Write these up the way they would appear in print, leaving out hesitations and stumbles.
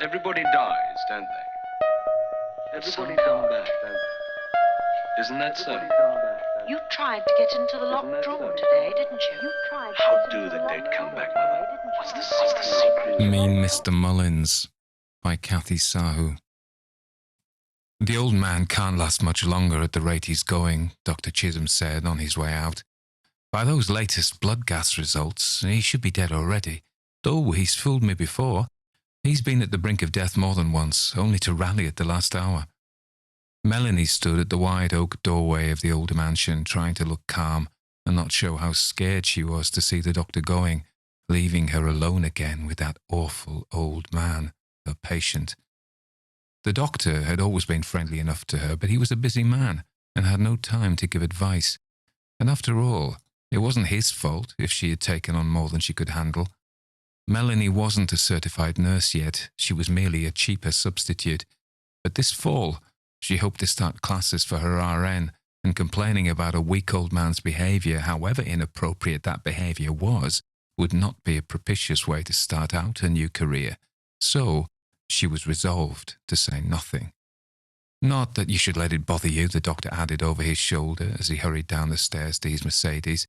Everybody dies, don't they? Everybody come back, don't they? Isn't that so? You tried to get into the locked drawer today, didn't you? How do the dead come back, Mother? What's the secret? Mean Mr Mullins by Cathy Sahu. The old man can't last much longer at the rate he's going, Dr. Chisholm said on his way out. By those latest blood gas results, he should be dead already, though he's fooled me before. He's been at the brink of death more than once, only to rally at the last hour. Melanie stood at the wide oak doorway of the older mansion, trying to look calm and not show how scared she was to see the doctor going, leaving her alone again with that awful old man, her patient. The doctor had always been friendly enough to her, but he was a busy man and had no time to give advice. And after all, it wasn't his fault if she had taken on more than she could handle. Melanie wasn't a certified nurse yet, she was merely a cheaper substitute. But this fall, she hoped to start classes for her RN, and complaining about a weak old man's behaviour, however inappropriate that behaviour was, would not be a propitious way to start out a new career. So, she was resolved to say nothing. Not that you should let it bother you, the doctor added over his shoulder as he hurried down the stairs to his Mercedes.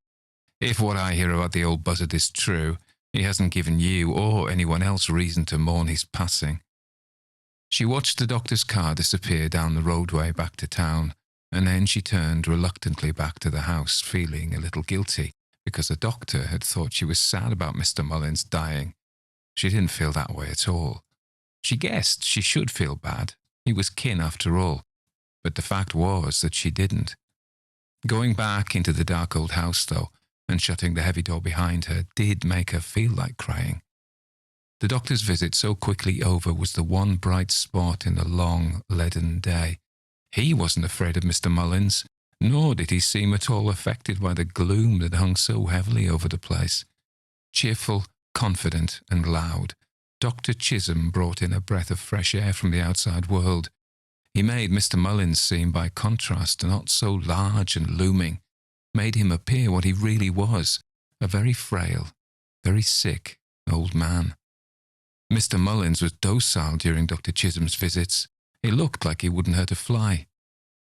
If what I hear about the old buzzard is true, he hasn't given you or anyone else reason to mourn his passing. She watched the doctor's car disappear down the roadway back to town, and then she turned reluctantly back to the house, feeling a little guilty, because the doctor had thought she was sad about Mr Mullins dying. She didn't feel that way at all. She guessed she should feel bad. He was kin after all. But the fact was that she didn't. Going back into the dark old house, though, and shutting the heavy door behind her, did make her feel like crying. The doctor's visit so quickly over was the one bright spot in the long, leaden day. He wasn't afraid of Mr Mullins, nor did he seem at all affected by the gloom that hung so heavily over the place. Cheerful, confident, and loud, Dr. Chisholm brought in a breath of fresh air from the outside world. He made Mr Mullins seem, by contrast, not so large and looming, made him appear what he really was, a very frail, very sick old man. Mr Mullins was docile during Dr. Chisholm's visits. He looked like he wouldn't hurt a fly.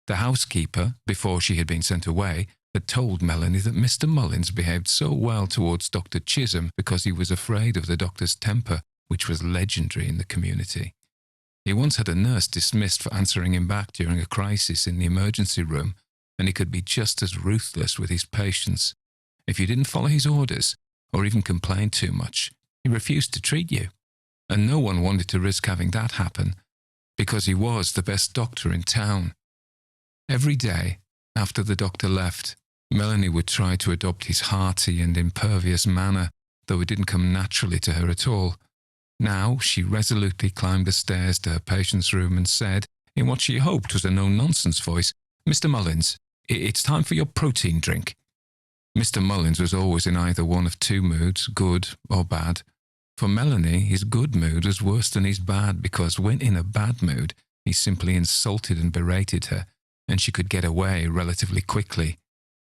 The housekeeper, before she had been sent away, had told Melanie that Mr Mullins behaved so well towards Dr. Chisholm because he was afraid of the doctor's temper, which was legendary in the community. He once had a nurse dismissed for answering him back during a crisis in the emergency room, and he could be just as ruthless with his patients. If you didn't follow his orders, or even complained too much, he refused to treat you. And no one wanted to risk having that happen, because he was the best doctor in town. Every day, after the doctor left, Melanie would try to adopt his hearty and impervious manner, though it didn't come naturally to her at all. Now she resolutely climbed the stairs to her patient's room and said, in what she hoped was a no-nonsense voice, "Mr Mullins, it's time for your protein drink." Mr Mullins was always in either one of two moods, good or bad. For Melanie, his good mood was worse than his bad, because when in a bad mood, he simply insulted and berated her, and she could get away relatively quickly.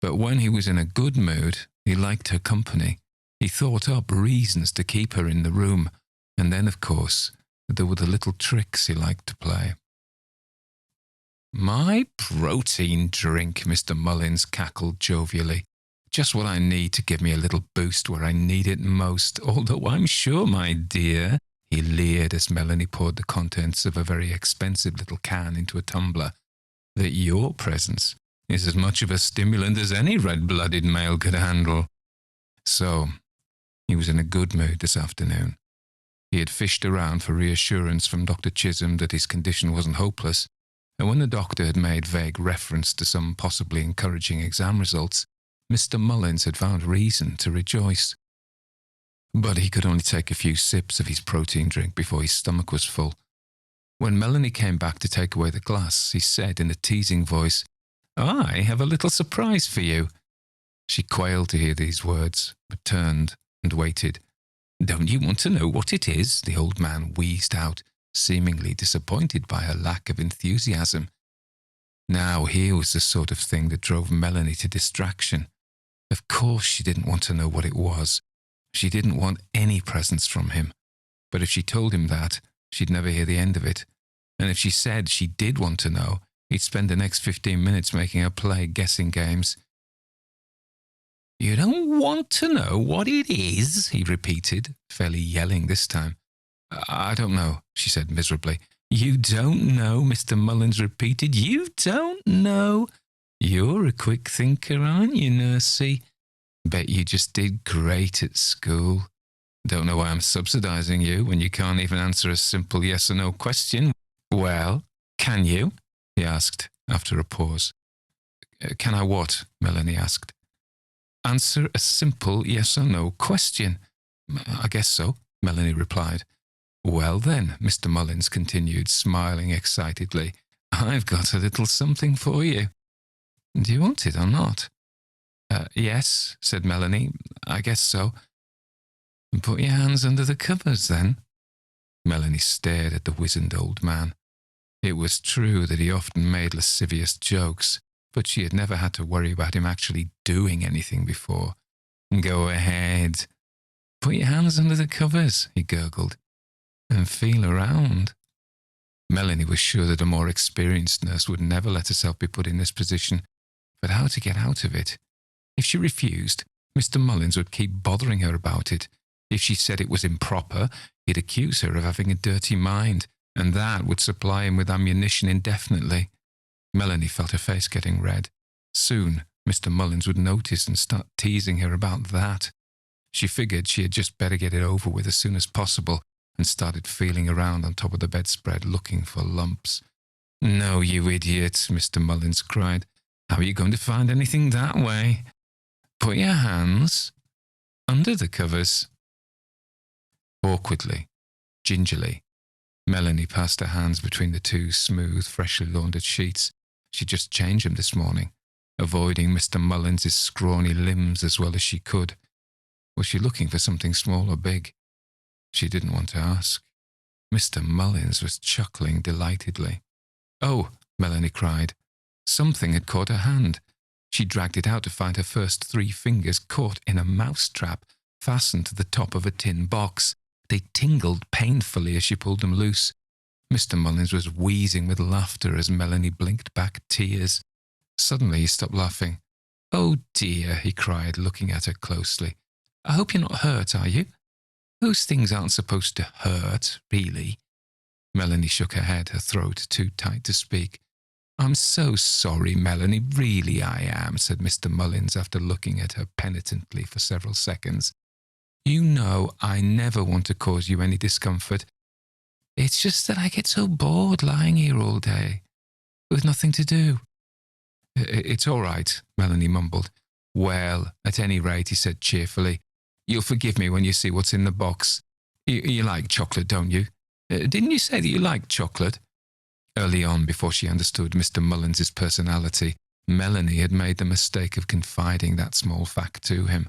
But when he was in a good mood, he liked her company. He thought up reasons to keep her in the room, and then, of course, there were the little tricks he liked to play. "My protein drink," Mr Mullins cackled jovially. "Just what I need to give me a little boost where I need it most, although I'm sure, my dear," he leered as Melanie poured the contents of a very expensive little can into a tumbler, "that your presence is as much of a stimulant as any red-blooded male could handle." So, he was in a good mood this afternoon. He had fished around for reassurance from Dr. Chisholm that his condition wasn't hopeless, and when the doctor had made vague reference to some possibly encouraging exam results, Mr Mullins had found reason to rejoice. But he could only take a few sips of his protein drink before his stomach was full. When Melanie came back to take away the glass, he said in a teasing voice, "I have a little surprise for you." She quailed to hear these words, but turned and waited. "Don't you want to know what it is?" the old man wheezed out, seemingly disappointed by her lack of enthusiasm. Now here was the sort of thing that drove Melanie to distraction. Of course she didn't want to know what it was. She didn't want any presents from him. But if she told him that, She'd never hear the end of it. And if she said she did want to know, he'd spend the next 15 minutes making her play guessing games. "You don't want to know what it is?" he repeated, fairly yelling this time. "I don't know," she said miserably. "You don't know?" Mr. Mullins repeated. "You don't know? You're a quick thinker, aren't you, Nursey? Bet you just did great at school. Don't know why I'm subsidizing you when you can't even answer a simple yes or no question." "Well, can you?" he asked after a pause. "Can I what?" Melanie asked. "Answer a simple yes or no question." "I guess so," Melanie replied. "Well then," Mr. Mullins continued, smiling excitedly, "I've got a little something for you. Do you want it or not?" "Yes," said Melanie, "I guess so." "Put your hands under the covers, then." Melanie stared at the wizened old man. It was true that he often made lascivious jokes, but she had never had to worry about him actually doing anything before. "Go ahead. Put your hands under the covers," he gurgled, "and feel around." Melanie was sure that a more experienced nurse would never let herself be put in this position, but how to get out of it? If she refused, Mr. Mullins would keep bothering her about it. If she said it was improper, he'd accuse her of having a dirty mind, and that would supply him with ammunition indefinitely. Melanie felt her face getting red. Soon, Mr. Mullins would notice and start teasing her about that. She figured she had just better get it over with as soon as possible, and started feeling around on top of the bedspread looking for lumps. "No, you idiot," Mr. Mullins cried. "How are you going to find anything that way? Put your hands under the covers." Awkwardly, gingerly, Melanie passed her hands between the two smooth, freshly laundered sheets. She'd just changed them this morning, avoiding Mr. Mullins's scrawny limbs as well as she could. Was she looking for something small or big? She didn't want to ask. Mr. Mullins was chuckling delightedly. "Oh," Melanie cried. Something had caught her hand. She dragged it out to find her first 3 fingers caught in a mousetrap fastened to the top of a tin box. They tingled painfully as she pulled them loose. Mr. Mullins was wheezing with laughter as Melanie blinked back tears. Suddenly he stopped laughing. "Oh dear," he cried, looking at her closely. "I hope you're not hurt, are you? Those things aren't supposed to hurt, really." Melanie shook her head, her throat too tight to speak. "I'm so sorry, Melanie, really I am," said Mr. Mullins after looking at her penitently for several seconds. "You know I never want to cause you any discomfort. It's just that I get so bored lying here all day, with nothing to do." "It's all right," Melanie mumbled. "Well, at any rate," he said cheerfully, "you'll forgive me when you see what's in the box. You like chocolate, don't you? Didn't you say that you liked chocolate?" Early on, before she understood Mr. Mullins's personality, Melanie had made the mistake of confiding that small fact to him.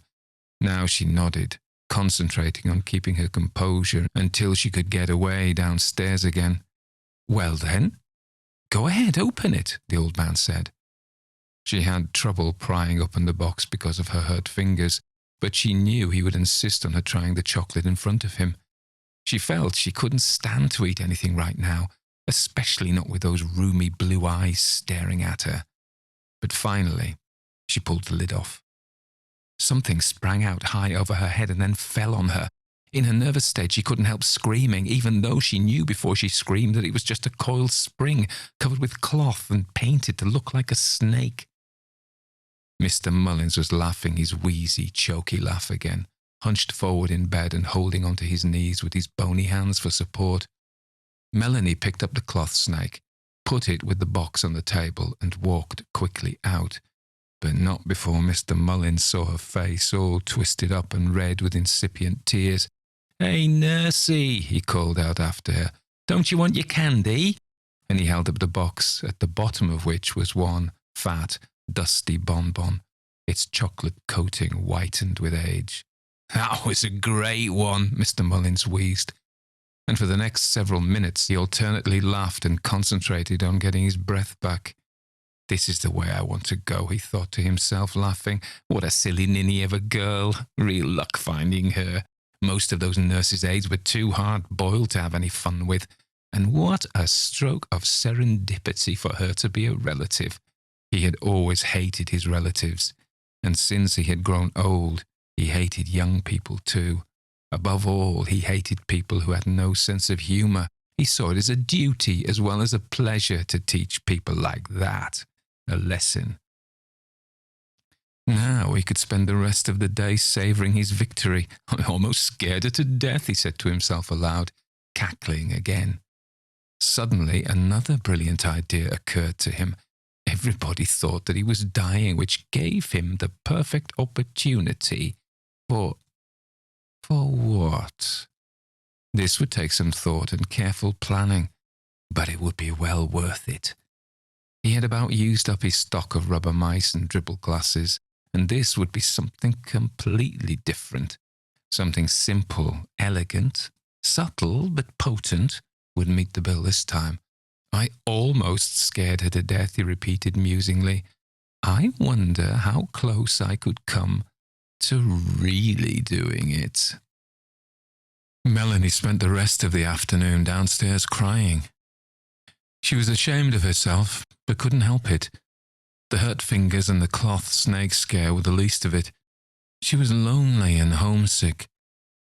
Now she nodded, concentrating on keeping her composure until she could get away downstairs again. "Well then, go ahead, open it," the old man said. She had trouble prying open the box because of her hurt fingers, but she knew he would insist on her trying the chocolate in front of him. She felt she couldn't stand to eat anything right now, especially not with those rheumy blue eyes staring at her. But finally, she pulled the lid off. Something sprang out high over her head and then fell on her. In her nervous state, she couldn't help screaming, even though she knew before she screamed that it was just a coiled spring covered with cloth and painted to look like a snake. Mr. Mullins was laughing his wheezy, choky laugh again, hunched forward in bed and holding onto his knees with his bony hands for support. Melanie picked up the cloth snake, put it with the box on the table, and walked quickly out, but not before Mr. Mullins saw her face all twisted up and red with incipient tears. "Hey, Nursey," he called out after her, "don't you want your candy?" And he held up the box, at the bottom of which was one fat, dusty bonbon, its chocolate coating whitened with age. "That was a great one," Mr. Mullins wheezed. And for the next several minutes he alternately laughed and concentrated on getting his breath back. "This is the way I want to go," he thought to himself, laughing. "What a silly ninny of a girl. Real luck finding her. Most of those nurses' aides were too hard-boiled to have any fun with, and what a stroke of serendipity for her to be a relative. He had always hated his relatives, and since he had grown old, he hated young people too. Above all, he hated people who had no sense of humour. He saw it as a duty as well as a pleasure to teach people like that a lesson. Now he could spend the rest of the day savouring his victory. "I almost scared her to death," he said to himself aloud, cackling again. Suddenly another brilliant idea occurred to him. Everybody thought that he was dying, which gave him the perfect opportunity for what? This would take some thought and careful planning, but it would be well worth it. He had about used up his stock of rubber mice and dribble glasses, and this would be something completely different. Something simple, elegant, subtle but potent would meet the bill this time. "I almost scared her to death," he repeated musingly. "I wonder how close I could come to really doing it." Melanie spent the rest of the afternoon downstairs crying. She was ashamed of herself, but couldn't help it. The hurt fingers and the cloth snake scare were the least of it. She was lonely and homesick.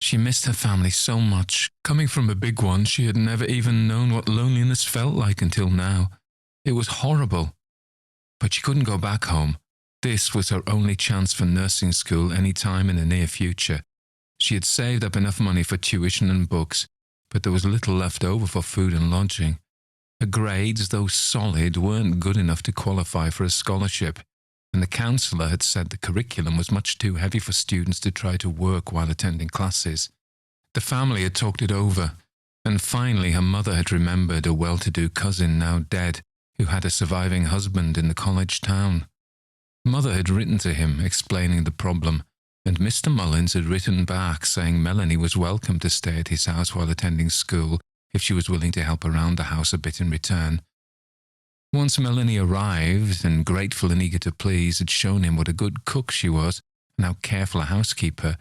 She missed her family so much. Coming from a big one, she had never even known what loneliness felt like until now. It was horrible. But she couldn't go back home. This was her only chance for nursing school any time in the near future. She had saved up enough money for tuition and books, but there was little left over for food and lodging. Her grades, though solid, weren't good enough to qualify for a scholarship, and the counsellor had said the curriculum was much too heavy for students to try to work while attending classes. The family had talked it over, and finally her mother had remembered a well-to-do cousin now dead, who had a surviving husband in the college town. Mother had written to him, explaining the problem, and Mr Mullins had written back saying Melanie was welcome to stay at his house while attending school if she was willing to help around the house a bit in return. Once Melanie arrived, and grateful and eager to please, had shown him what a good cook she was and how careful a housekeeper,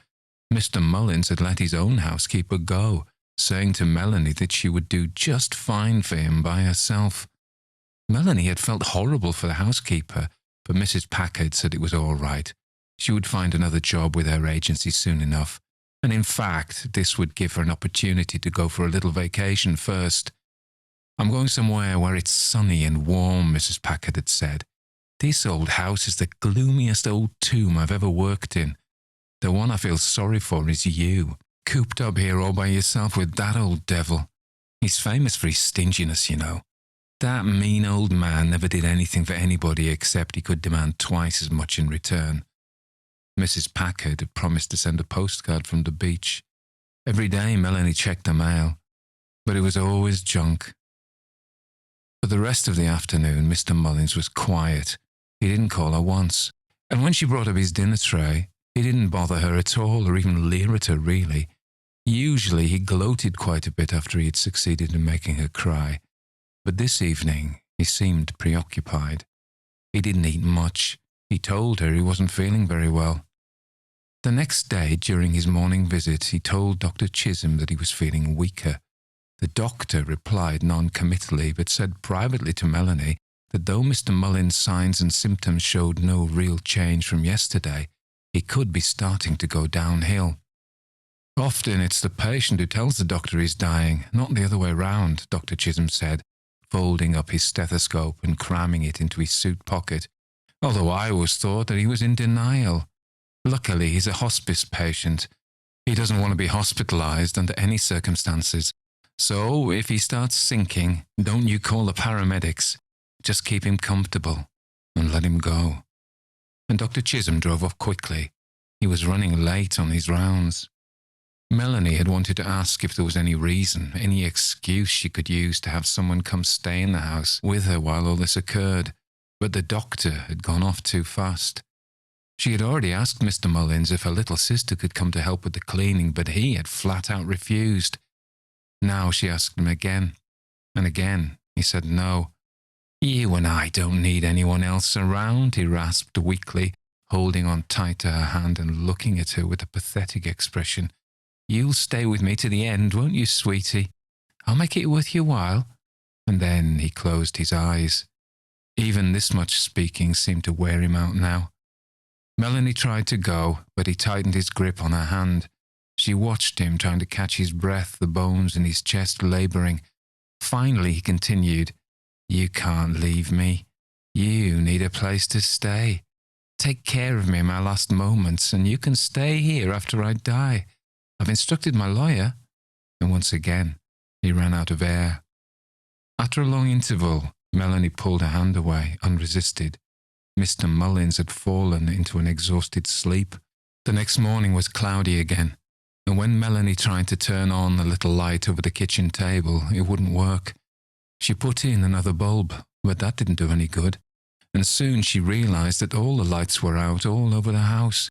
Mr Mullins had let his own housekeeper go, saying to Melanie that she would do just fine for him by herself. Melanie had felt horrible for the housekeeper, but Mrs Packard said it was all right. She would find another job with her agency soon enough, and in fact, this would give her an opportunity to go for a little vacation first. "I'm going somewhere where it's sunny and warm," Mrs Packard had said. "This old house is the gloomiest old tomb I've ever worked in. The one I feel sorry for is you, cooped up here all by yourself with that old devil. He's famous for his stinginess, you know. That mean old man never did anything for anybody except he could demand twice as much in return." Mrs Packard had promised to send a postcard from the beach. Every day Melanie checked the mail, but it was always junk. For the rest of the afternoon, Mr Mullins was quiet. He didn't call her once, and when she brought up his dinner tray, he didn't bother her at all or even leer at her really. Usually he gloated quite a bit after he had succeeded in making her cry, but this evening he seemed preoccupied. He didn't eat much. He told her he wasn't feeling very well. The next day, during his morning visit, he told Dr Chisholm that he was feeling weaker. The doctor replied non-committally, but said privately to Melanie that though Mr Mullins' signs and symptoms showed no real change from yesterday, he could be starting to go downhill. "Often it's the patient who tells the doctor he's dying, not the other way round," Dr Chisholm said, folding up his stethoscope and cramming it into his suit pocket, "although I always thought that he was in denial. Luckily, he's a hospice patient. He doesn't want to be hospitalized under any circumstances. So, if he starts sinking, don't you call the paramedics. Just keep him comfortable and let him go." And Dr Chisholm drove off quickly. He was running late on his rounds. Melanie had wanted to ask if there was any reason, any excuse she could use to have someone come stay in the house with her while all this occurred, but the doctor had gone off too fast. She had already asked Mr Mullins if her little sister could come to help with the cleaning, but he had flat out refused. Now she asked him again, and again he said no. "You and I don't need anyone else around," he rasped weakly, holding on tight to her hand and looking at her with a pathetic expression. You'll stay with me to the end, won't you, sweetie? I'll make it worth your while." And then he closed his eyes. Even this much speaking seemed to wear him out now. Melanie tried to go, but he tightened his grip on her hand. She watched him, trying to catch his breath, the bones in his chest labouring. Finally, he continued, "You can't leave me. You need a place to stay. Take care of me in my last moments, and you can stay here after I die. I've instructed my lawyer." And once again, he ran out of air. After a long interval, Melanie pulled her hand away, unresisted. Mr. Mullins had fallen into an exhausted sleep. The next morning was cloudy again, and when Melanie tried to turn on the little light over the kitchen table, it wouldn't work. She put in another bulb, but that didn't do any good, and soon she realized that all the lights were out all over the house.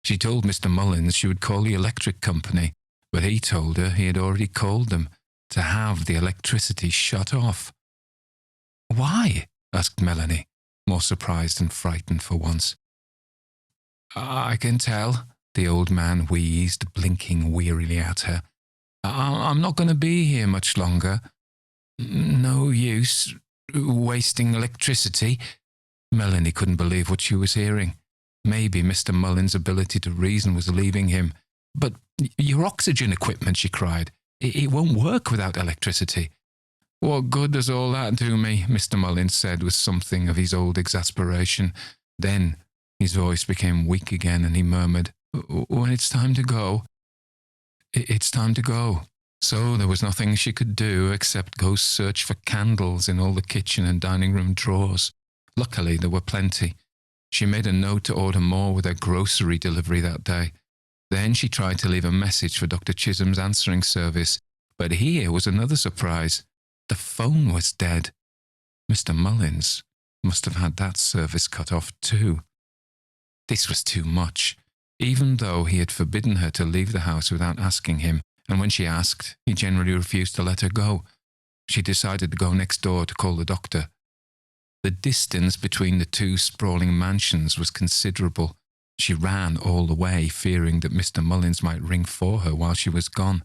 She told Mr. Mullins she would call the electric company, but he told her he had already called them to have the electricity shut off. "Why?" asked Melanie, more surprised and frightened for once. "I can tell," the old man wheezed, blinking wearily at her. "I'm not going to be here much longer. No use wasting electricity." Melanie couldn't believe what she was hearing. Maybe Mr. Mullins' ability to reason was leaving him. "But your oxygen equipment," she cried. It won't work without electricity." "What good does all that do me?" Mr. Mullins said with something of his old exasperation. Then his voice became weak again, and he murmured, "When it's time to go, it's time to go." So there was nothing she could do except go search for candles in all the kitchen and dining room drawers. Luckily, there were plenty. She made a note to order more with her grocery delivery that day. Then she tried to leave a message for Dr. Chisholm's answering service, but here was another surprise. The phone was dead. Mr. Mullins must have had that service cut off too. This was too much, even though he had forbidden her to leave the house without asking him, and when she asked, he generally refused to let her go. She decided to go next door to call the doctor. The distance between the two sprawling mansions was considerable. She ran all the way, fearing that Mr. Mullins might ring for her while she was gone.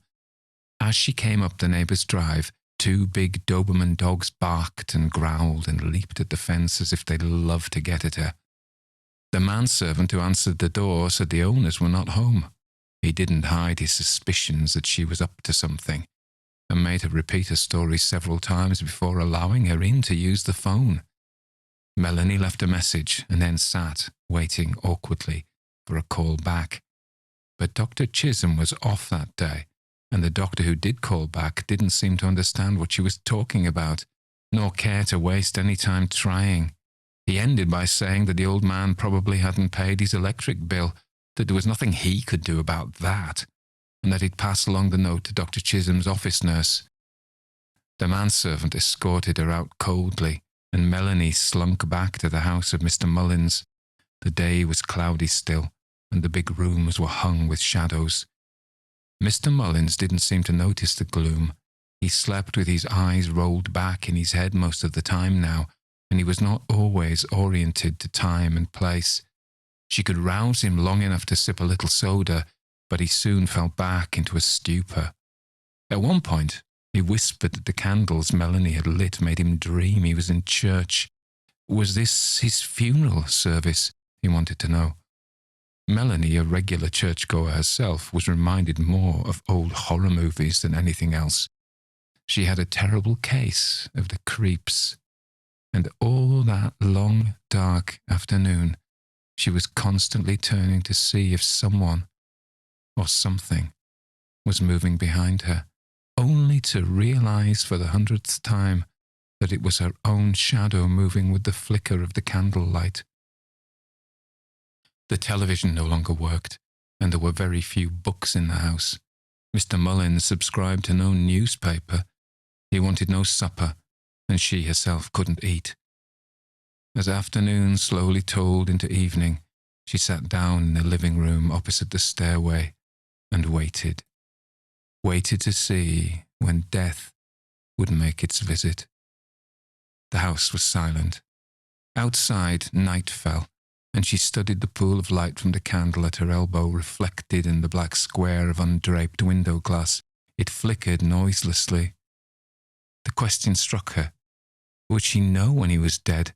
As she came up the neighbour's drive, two big Doberman dogs barked and growled and leaped at the fence as if they'd love to get at her. The manservant who answered the door said the owners were not home. He didn't hide his suspicions that she was up to something, and made her repeat her story several times before allowing her in to use the phone. Melanie left a message and then sat, waiting awkwardly for a call back. But Dr. Chisholm was off that day, and the doctor who did call back didn't seem to understand what she was talking about, nor care to waste any time trying. He ended by saying that the old man probably hadn't paid his electric bill, that there was nothing he could do about that, and that he'd pass along the note to Dr. Chisholm's office nurse. The manservant escorted her out coldly, and Melanie slunk back to the house of Mr. Mullins. The day was cloudy still, and the big rooms were hung with shadows. Mr. Mullins didn't seem to notice the gloom. He slept with his eyes rolled back in his head most of the time now, and he was not always oriented to time and place. She could rouse him long enough to sip a little soda, but he soon fell back into a stupor. At one point, he whispered that the candles Melanie had lit made him dream he was in church. Was this his funeral service? He wanted to know. Melanie, a regular churchgoer herself, was reminded more of old horror movies than anything else. She had a terrible case of the creeps, and all that long, dark afternoon, she was constantly turning to see if someone or something was moving behind her, only to realize for the 100th time that it was her own shadow moving with the flicker of the candlelight. The television no longer worked, and there were very few books in the house. Mr. Mullins subscribed to no newspaper. He wanted no supper, and she herself couldn't eat. As afternoon slowly told into evening, she sat down in the living room opposite the stairway and waited. Waited to see when death would make its visit. The house was silent. Outside, night fell, and she studied the pool of light from the candle at her elbow reflected in the black square of undraped window glass. It flickered noiselessly. The question struck her. Would she know when he was dead?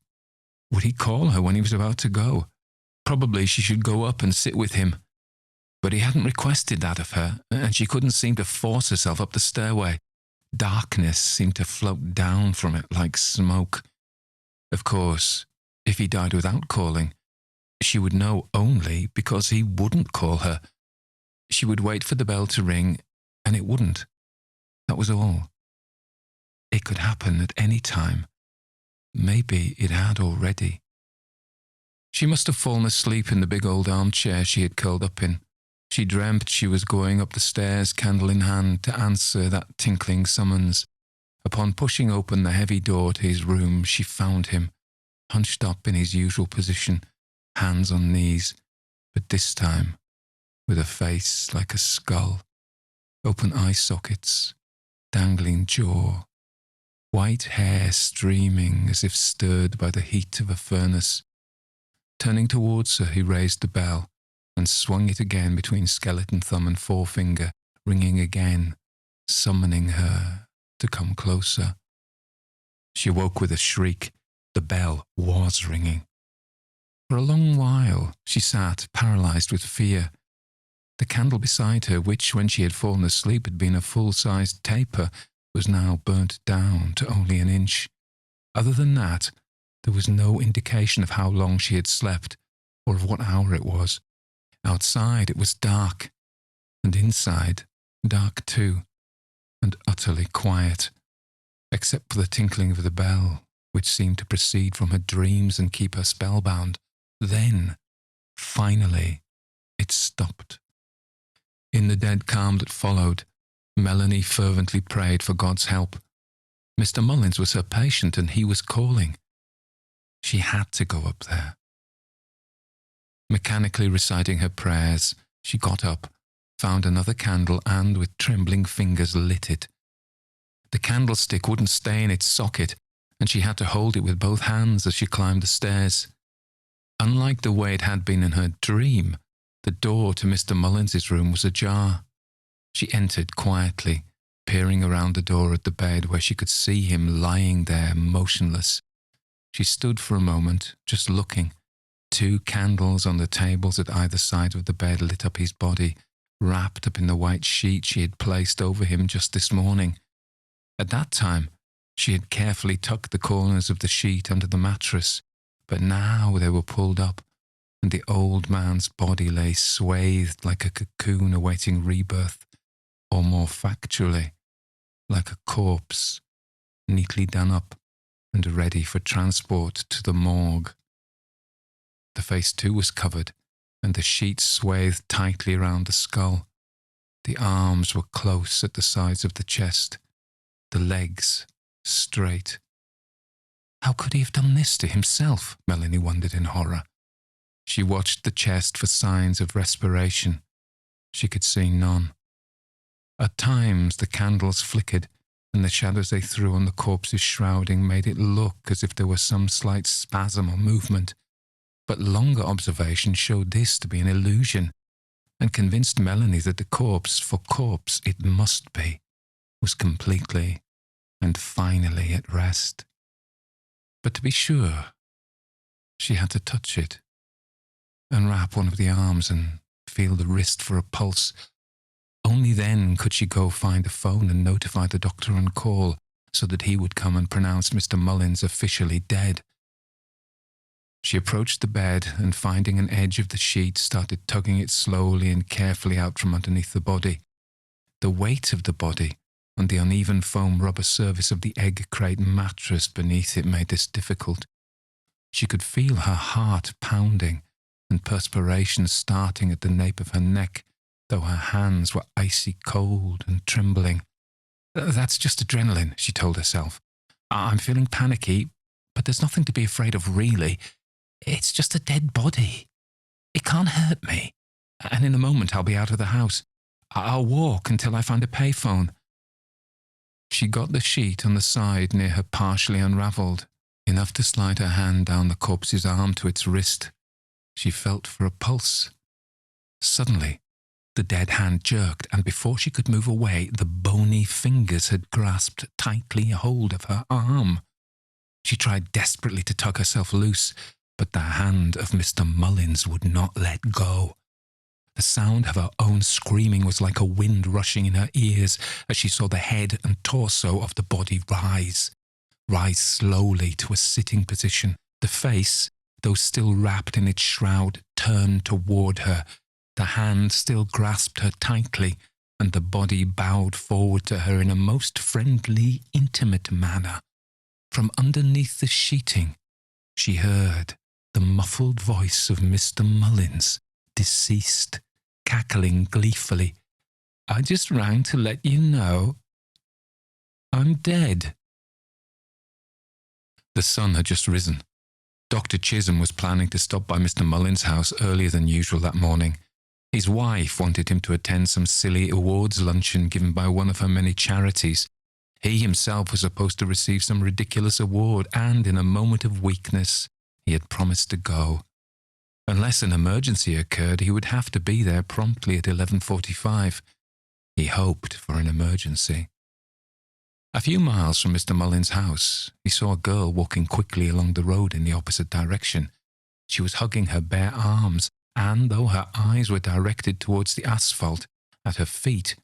Would he call her when he was about to go? Probably she should go up and sit with him. But he hadn't requested that of her, and she couldn't seem to force herself up the stairway. Darkness seemed to float down from it like smoke. Of course, if he died without calling, she would know only because he wouldn't call her. She would wait for the bell to ring, and it wouldn't. That was all. It could happen at any time. Maybe it had already. She must have fallen asleep in the big old armchair she had curled up in. She dreamt she was going up the stairs, candle in hand, to answer that tinkling summons. Upon pushing open the heavy door to his room, she found him, hunched up in his usual position, hands on knees, but this time with a face like a skull, open eye sockets, dangling jaw, white hair streaming as if stirred by the heat of a furnace. Turning towards her, he raised the bell and swung it again between skeleton thumb and forefinger, ringing again, summoning her to come closer. She awoke with a shriek. The bell was ringing. For a long while she sat, paralysed with fear. The candle beside her, which, when she had fallen asleep, had been a full-sized taper, was now burnt down to only an inch. Other than that, there was no indication of how long she had slept, or of what hour it was. Outside it was dark, and inside dark too, and utterly quiet, except for the tinkling of the bell, which seemed to proceed from her dreams and keep her spellbound. Then, finally, it stopped. In the dead calm that followed, Melanie fervently prayed for God's help. Mr. Mullins was her patient, and he was calling. She had to go up there. Mechanically reciting her prayers, she got up, found another candle, and, with trembling fingers, lit it. The candlestick wouldn't stay in its socket, and she had to hold it with both hands as she climbed the stairs. Unlike the way it had been in her dream, the door to Mr. Mullins's room was ajar. She entered quietly, peering around the door at the bed where she could see him lying there motionless. She stood for a moment, just looking. 2 candles on the tables at either side of the bed lit up his body, wrapped up in the white sheet she had placed over him just this morning. At that time, she had carefully tucked the corners of the sheet under the mattress, but now they were pulled up, and the old man's body lay swathed like a cocoon awaiting rebirth, or more factually, like a corpse, neatly done up and ready for transport to the morgue. The face too was covered, and the sheet swathed tightly around the skull. The arms were close at the sides of the chest, the legs straight. How could he have done this to himself? Melanie wondered in horror. She watched the chest for signs of respiration. She could see none. At times the candles flickered, and the shadows they threw on the corpse's shrouding made it look as if there were some slight spasm or movement. But longer observation showed this to be an illusion, and convinced Melanie that the corpse, for corpse it must be, was completely and finally at rest. But to be sure, she had to touch it, unwrap one of the arms and feel the wrist for a pulse. Only then could she go find a phone and notify the doctor on call, so that he would come and pronounce Mr. Mullins officially dead. She approached the bed and, finding an edge of the sheet, started tugging it slowly and carefully out from underneath the body. The weight of the body and the uneven foam rubber surface of the egg crate mattress beneath it made this difficult. She could feel her heart pounding and perspiration starting at the nape of her neck, though her hands were icy cold and trembling. "That's just adrenaline," she told herself. "I'm feeling panicky, but there's nothing to be afraid of, really. It's just a dead body. It can't hurt me. And in a moment I'll be out of the house. I'll walk until I find a payphone." She got the sheet on the side near her partially unravelled, enough to slide her hand down the corpse's arm to its wrist. She felt for a pulse. Suddenly, the dead hand jerked, and before she could move away, the bony fingers had grasped tightly hold of her arm. She tried desperately to tug herself loose, but the hand of Mr. Mullins would not let go. The sound of her own screaming was like a wind rushing in her ears as she saw the head and torso of the body rise slowly to a sitting position. The face, though still wrapped in its shroud, turned toward her. The hand still grasped her tightly, and the body bowed forward to her in a most friendly, intimate manner. From underneath the sheeting, she heard the muffled voice of Mr. Mullins, deceased, cackling gleefully. "I just rang to let you know I'm dead." The sun had just risen. Dr. Chisholm was planning to stop by Mr. Mullins' house earlier than usual that morning. His wife wanted him to attend some silly awards luncheon given by one of her many charities. He himself was supposed to receive some ridiculous award, and in a moment of weakness, he had promised to go. Unless an emergency occurred, he would have to be there promptly at 11:45. He hoped for an emergency. A few miles from Mr. Mullins' house, he saw a girl walking quickly along the road in the opposite direction. She was hugging her bare arms, and though her eyes were directed towards the asphalt at her feet,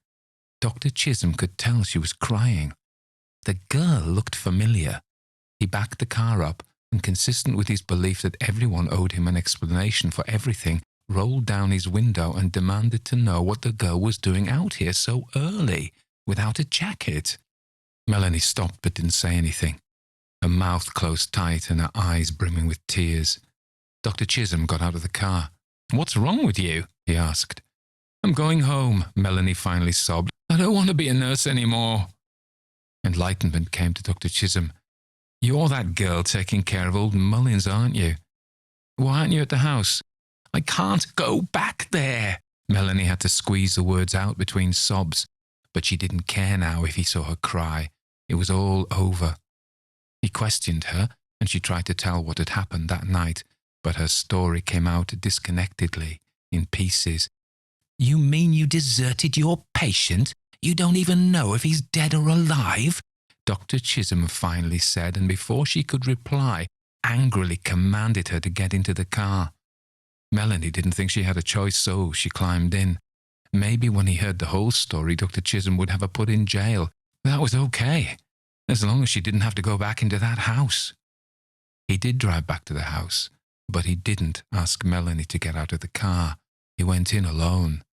Dr. Chisholm could tell she was crying. The girl looked familiar. He backed the car up, and consistent with his belief that everyone owed him an explanation for everything, rolled down his window and demanded to know what the girl was doing out here so early, without a jacket. Melanie stopped but didn't say anything. Her mouth closed tight and her eyes brimming with tears. Dr. Chisholm got out of the car. "What's wrong with you?" he asked. "I'm going home," Melanie finally sobbed. "I don't want to be a nurse anymore." Enlightenment came to Dr. Chisholm. "You're that girl taking care of old Mullins, aren't you? Why aren't you at the house?" "I can't go back there." Melanie had to squeeze the words out between sobs, but she didn't care now if he saw her cry. It was all over. He questioned her, and she tried to tell what had happened that night, but her story came out disconnectedly, in pieces. "You mean you deserted your patient? You don't even know if he's dead or alive?" Dr. Chisholm finally said, and before she could reply, angrily commanded her to get into the car. Melanie didn't think she had a choice, so she climbed in. Maybe when he heard the whole story, Dr. Chisholm would have her put in jail. That was okay, as long as she didn't have to go back into that house. He did drive back to the house, but he didn't ask Melanie to get out of the car. He went in alone.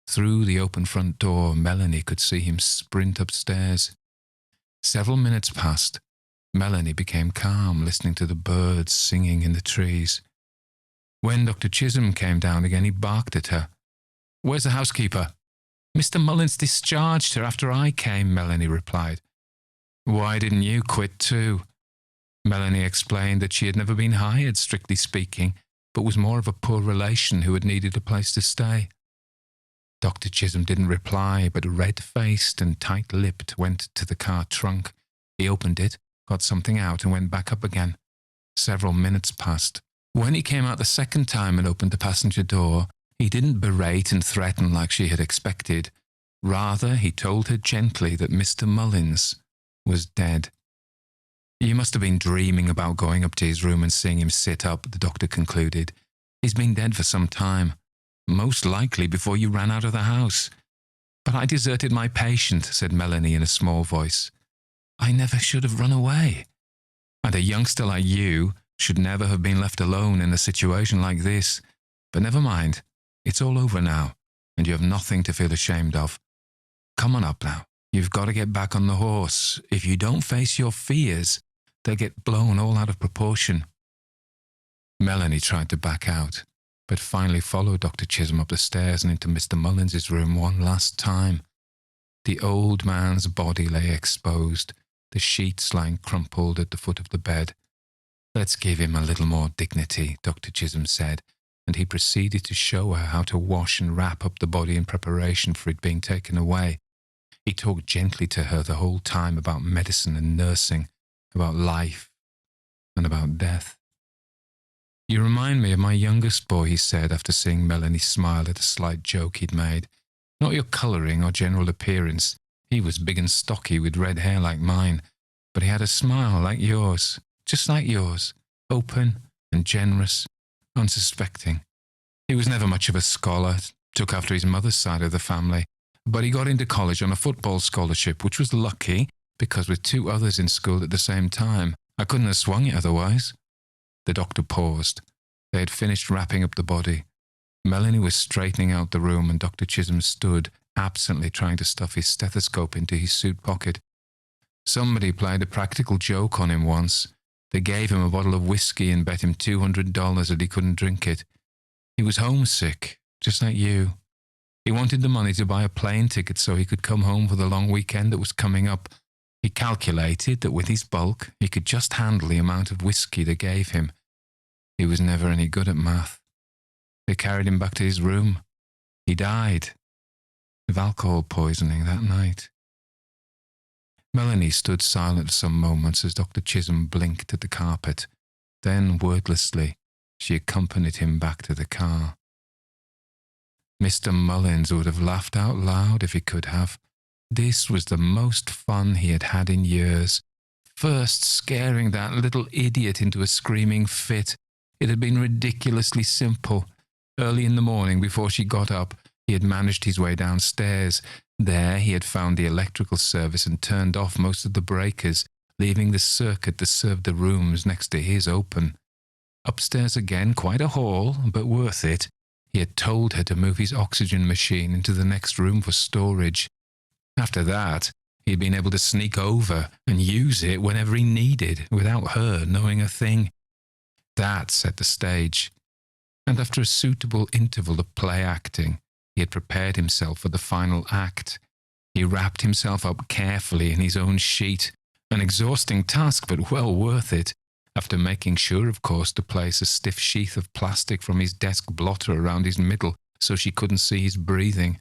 Through the open front door, Melanie could see him sprint upstairs. Several minutes passed. Melanie became calm, listening to the birds singing in the trees. When Dr. Chisholm came down again, he barked at her. "Where's the housekeeper?" "Mr. Mullins discharged her after I came," Melanie replied. "Why didn't you quit too?" Melanie explained that she had never been hired, strictly speaking, but was more of a poor relation who had needed a place to stay. Dr. Chisholm didn't reply, but red-faced and tight-lipped went to the car trunk. He opened it, got something out, and went back up again. Several minutes passed. When he came out the second time and opened the passenger door, he didn't berate and threaten like she had expected. Rather, he told her gently that Mr. Mullins was dead. "You must have been dreaming about going up to his room and seeing him sit up," the doctor concluded. "He's been dead for some time, most likely before you ran out of the house." "But I deserted my patient," said Melanie in a small voice. "I never should have run away. And a youngster like you should never have been left alone in a situation like this. But never mind. It's all over now, and you have nothing to feel ashamed of. Come on up now. You've got to get back on the horse. If you don't face your fears, they'll get blown all out of proportion." Melanie tried to back out, but finally followed Dr. Chisholm up the stairs and into Mr. Mullins's room one last time. The old man's body lay exposed, the sheets lying crumpled at the foot of the bed. "Let's give him a little more dignity," Dr. Chisholm said, and he proceeded to show her how to wash and wrap up the body in preparation for it being taken away. He talked gently to her the whole time about medicine and nursing, about life and about death. You remind me of my youngest boy, he said after seeing Melanie smile at a slight joke he'd made. Not your colouring or general appearance. He was big and stocky with red hair like mine, but he had a smile like yours, just like yours, open and generous, unsuspecting. He was never much of a scholar, took after his mother's side of the family, but he got into college on a football scholarship, which was lucky, because with 2 others in school at the same time, I couldn't have swung it otherwise. The doctor paused. They had finished wrapping up the body. Melanie was straightening out the room, and Dr. Chisholm stood, absently trying to stuff his stethoscope into his suit pocket. Somebody played a practical joke on him once. They gave him a bottle of whiskey and bet him $200 that he couldn't drink it. He was homesick, just like you. He wanted the money to buy a plane ticket so he could come home for the long weekend that was coming up. He calculated that with his bulk, he could just handle the amount of whiskey they gave him. He was never any good at math. They carried him back to his room. He died of alcohol poisoning that night. Melanie stood silent for some moments as Dr. Chisholm blinked at the carpet. Then, wordlessly, she accompanied him back to the car. Mr. Mullins would have laughed out loud if he could have. This was the most fun he had had in years. First scaring that little idiot into a screaming fit. It had been ridiculously simple. Early in the morning, before she got up, he had managed his way downstairs. There he had found the electrical service and turned off most of the breakers, leaving the circuit that served the rooms next to his open. Upstairs again, quite a haul, but worth it. He had told her to move his oxygen machine into the next room for storage. After that, he had been able to sneak over and use it whenever he needed, without her knowing a thing. That set the stage. And after a suitable interval of play acting, he had prepared himself for the final act. He wrapped himself up carefully in his own sheet, an exhausting task but well worth it, after making sure, of course, to place a stiff sheath of plastic from his desk blotter around his middle so she couldn't see his breathing.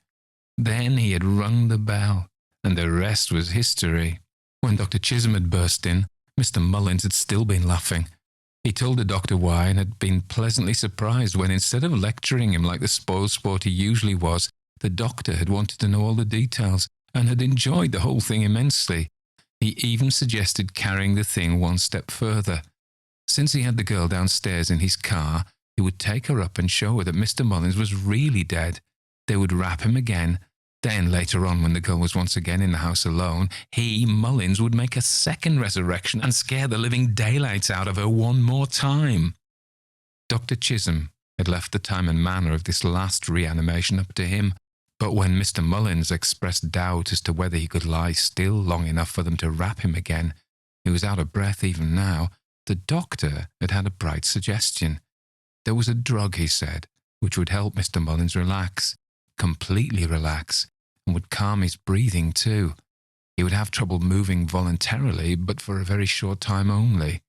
Then he had rung the bell, and the rest was history. When Dr. Chisholm had burst in, Mr. Mullins had still been laughing. He told the doctor why and had been pleasantly surprised when, instead of lecturing him like the spoilsport he usually was, the doctor had wanted to know all the details and had enjoyed the whole thing immensely. He even suggested carrying the thing one step further. Since he had the girl downstairs in his car, he would take her up and show her that Mr. Mullins was really dead. They would wrap him again. Then, later on, when the girl was once again in the house alone, he, Mullins, would make a second resurrection and scare the living daylights out of her one more time. Dr. Chisholm had left the time and manner of this last reanimation up to him, but when Mr. Mullins expressed doubt as to whether he could lie still long enough for them to wrap him again, he was out of breath even now. The doctor had a bright suggestion. There was a drug, he said, which would help Mr. Mullins relax, completely relax, and would calm his breathing too. He would have trouble moving voluntarily, but for a very short time only.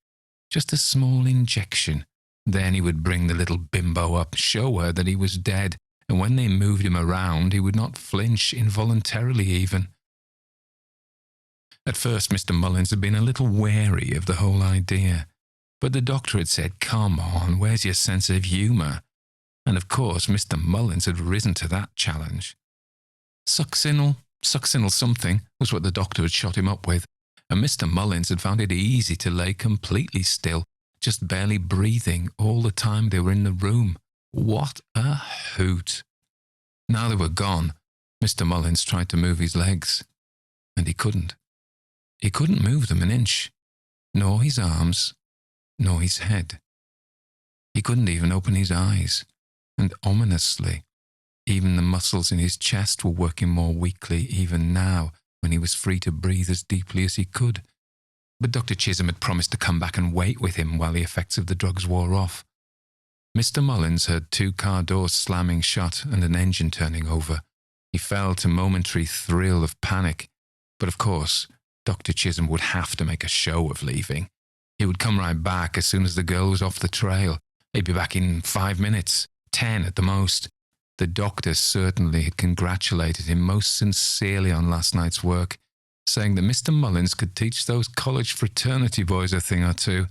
Just a small injection. Then he would bring the little bimbo up, show her that he was dead, and when they moved him around, he would not flinch involuntarily even. At first, Mr. Mullins had been a little wary of the whole idea, but the doctor had said, "Come on, where's your sense of humour?" And of course, Mr. Mullins had risen to that challenge. Succinal something was what the doctor had shot him up with, and Mr. Mullins had found it easy to lay completely still, just barely breathing all the time they were in the room. What a hoot! Now they were gone, Mr. Mullins tried to move his legs, and he couldn't. He couldn't move them an inch, nor his arms, nor his head. He couldn't even open his eyes, and ominously, even the muscles in his chest were working more weakly even now when he was free to breathe as deeply as he could. But Dr. Chisholm had promised to come back and wait with him while the effects of the drugs wore off. Mr. Mullins heard 2 car doors slamming shut and an engine turning over. He felt a momentary thrill of panic, but of course, Dr. Chisholm would have to make a show of leaving. He would come right back as soon as the girl was off the trail. He'd be back in 5 minutes, 10 at the most. The doctor certainly had congratulated him most sincerely on last night's work, saying that Mr. Mullins could teach those college fraternity boys a thing or two.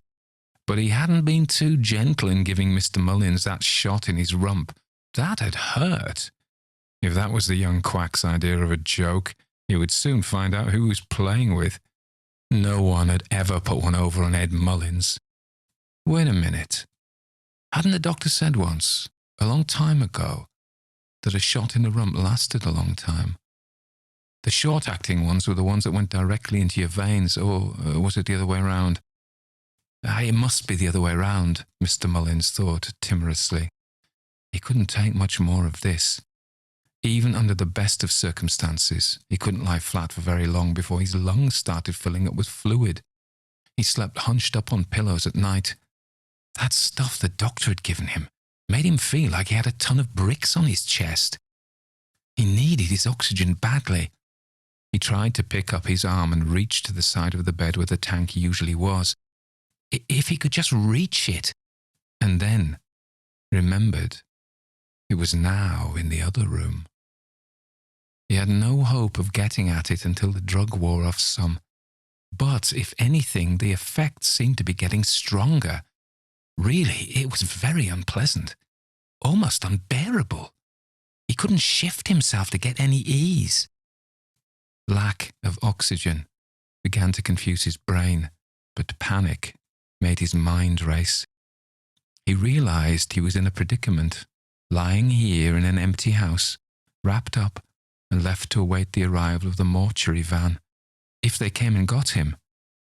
but he hadn't been too gentle in giving Mr. Mullins that shot in his rump. That had hurt. If that was the young quack's idea of a joke, he would soon find out who he was playing with. No one had ever put one over on Ed Mullins. Wait a minute. Hadn't the doctor said once, a long time ago, that a shot in the rump lasted a long time? The short-acting ones were the ones that went directly into your veins, or was it the other way around? It must be the other way round, Mr. Mullins thought timorously. He couldn't take much more of this. Even under the best of circumstances, he couldn't lie flat for very long before his lungs started filling up with fluid. He slept hunched up on pillows at night. That stuff the doctor had given him made him feel like he had a ton of bricks on his chest. He needed his oxygen badly. He tried to pick up his arm and reach to the side of the bed where the tank usually was. If he could just reach it. And then remembered it was now in the other room. He had no hope of getting at it until the drug wore off some. But, if anything, the effect seemed to be getting stronger. Really, it was very unpleasant, almost unbearable. He couldn't shift himself to get any ease. Lack of oxygen began to confuse his brain, but panic made his mind race. He realized he was in a predicament, lying here in an empty house, wrapped up and left to await the arrival of the mortuary van. If they came and got him,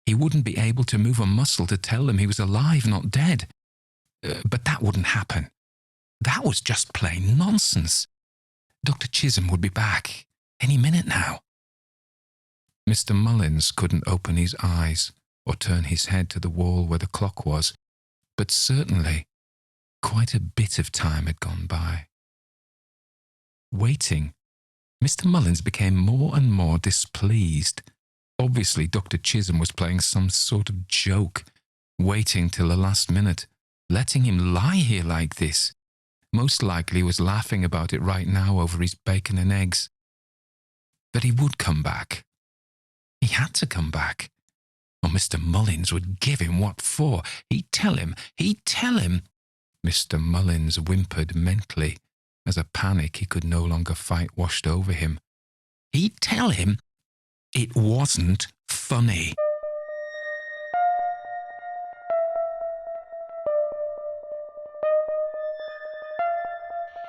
he wouldn't be able to move a muscle to tell them he was alive, not dead. But that wouldn't happen. That was just plain nonsense. Dr. Chisholm would be back any minute now. Mr. Mullins couldn't open his eyes or turn his head to the wall where the clock was, but certainly quite a bit of time had gone by. Waiting, Mr. Mullins became more and more displeased. Obviously, Dr. Chisholm was playing some sort of joke, waiting till the last minute, letting him lie here like this. Most likely he was laughing about it right now over his bacon and eggs. But he would come back. He had to come back, or Mr. Mullins would give him what for. He'd tell him. Mr. Mullins whimpered mentally as a panic he could no longer fight washed over him. He'd tell him it wasn't funny.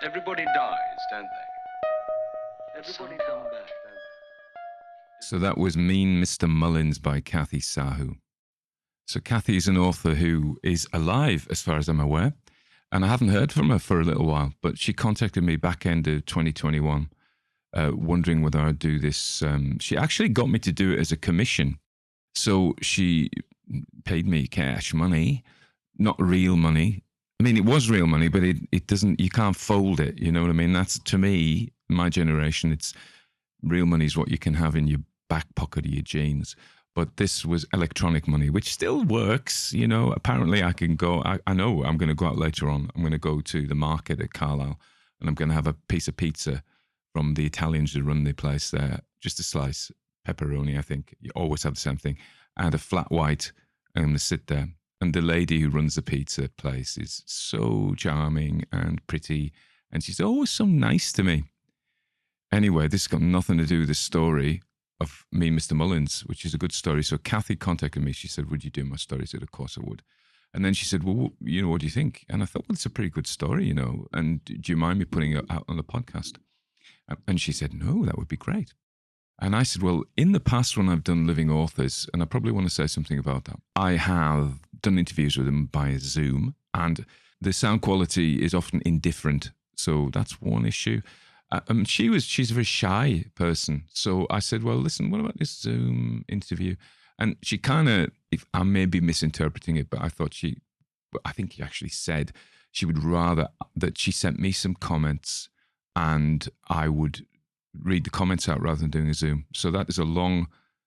Everybody dies, don't they? Everybody come back, don't they? So that was Mean Mr. Mullins by Cathy Sahu. So Cathy is an author who is alive, as far as I'm aware, and I haven't heard from her for a little while, but she contacted me back end of 2021, wondering whether I'd do this. She actually got me to do it as a commission. So she paid me cash money, not real money. I mean, it was real money, but it doesn't, you can't fold it. You know what I mean? That's, to me, my generation, it's real money is what you can have in your back pocket of your jeans. But this was electronic money, which still works. You know, apparently I can go, I know I'm going to go out later on. I'm going to go to the market at Carlisle and I'm going to have a piece of pizza from the Italians who run the place there. Just a slice, pepperoni, I think. You always have the same thing. And a flat white. I'm going to sit there. And the lady who runs the pizza place is so charming and pretty. And she's always so nice to me. Anyway, this has got nothing to do with the story of me, Mr. Mullins, which is a good story. So Cathy contacted me. She said, would you do my story? I said, of course I would. And then she said, well, you know, what do you think? And I thought, well, it's a pretty good story, you know. And do you mind me putting it out on the podcast? And she said, no, that would be great. And I said, well, in the past when I've done living authors, and I probably want to say something about that, I have done interviews with them by Zoom, and the sound quality is often indifferent. So that's one issue. She's a very shy person. So I said, well, listen, what about this Zoom interview? And she kind of, I may be misinterpreting it, but I think she actually said she would rather that she sent me some comments and I would read the comments out rather than doing a Zoom. So that is a long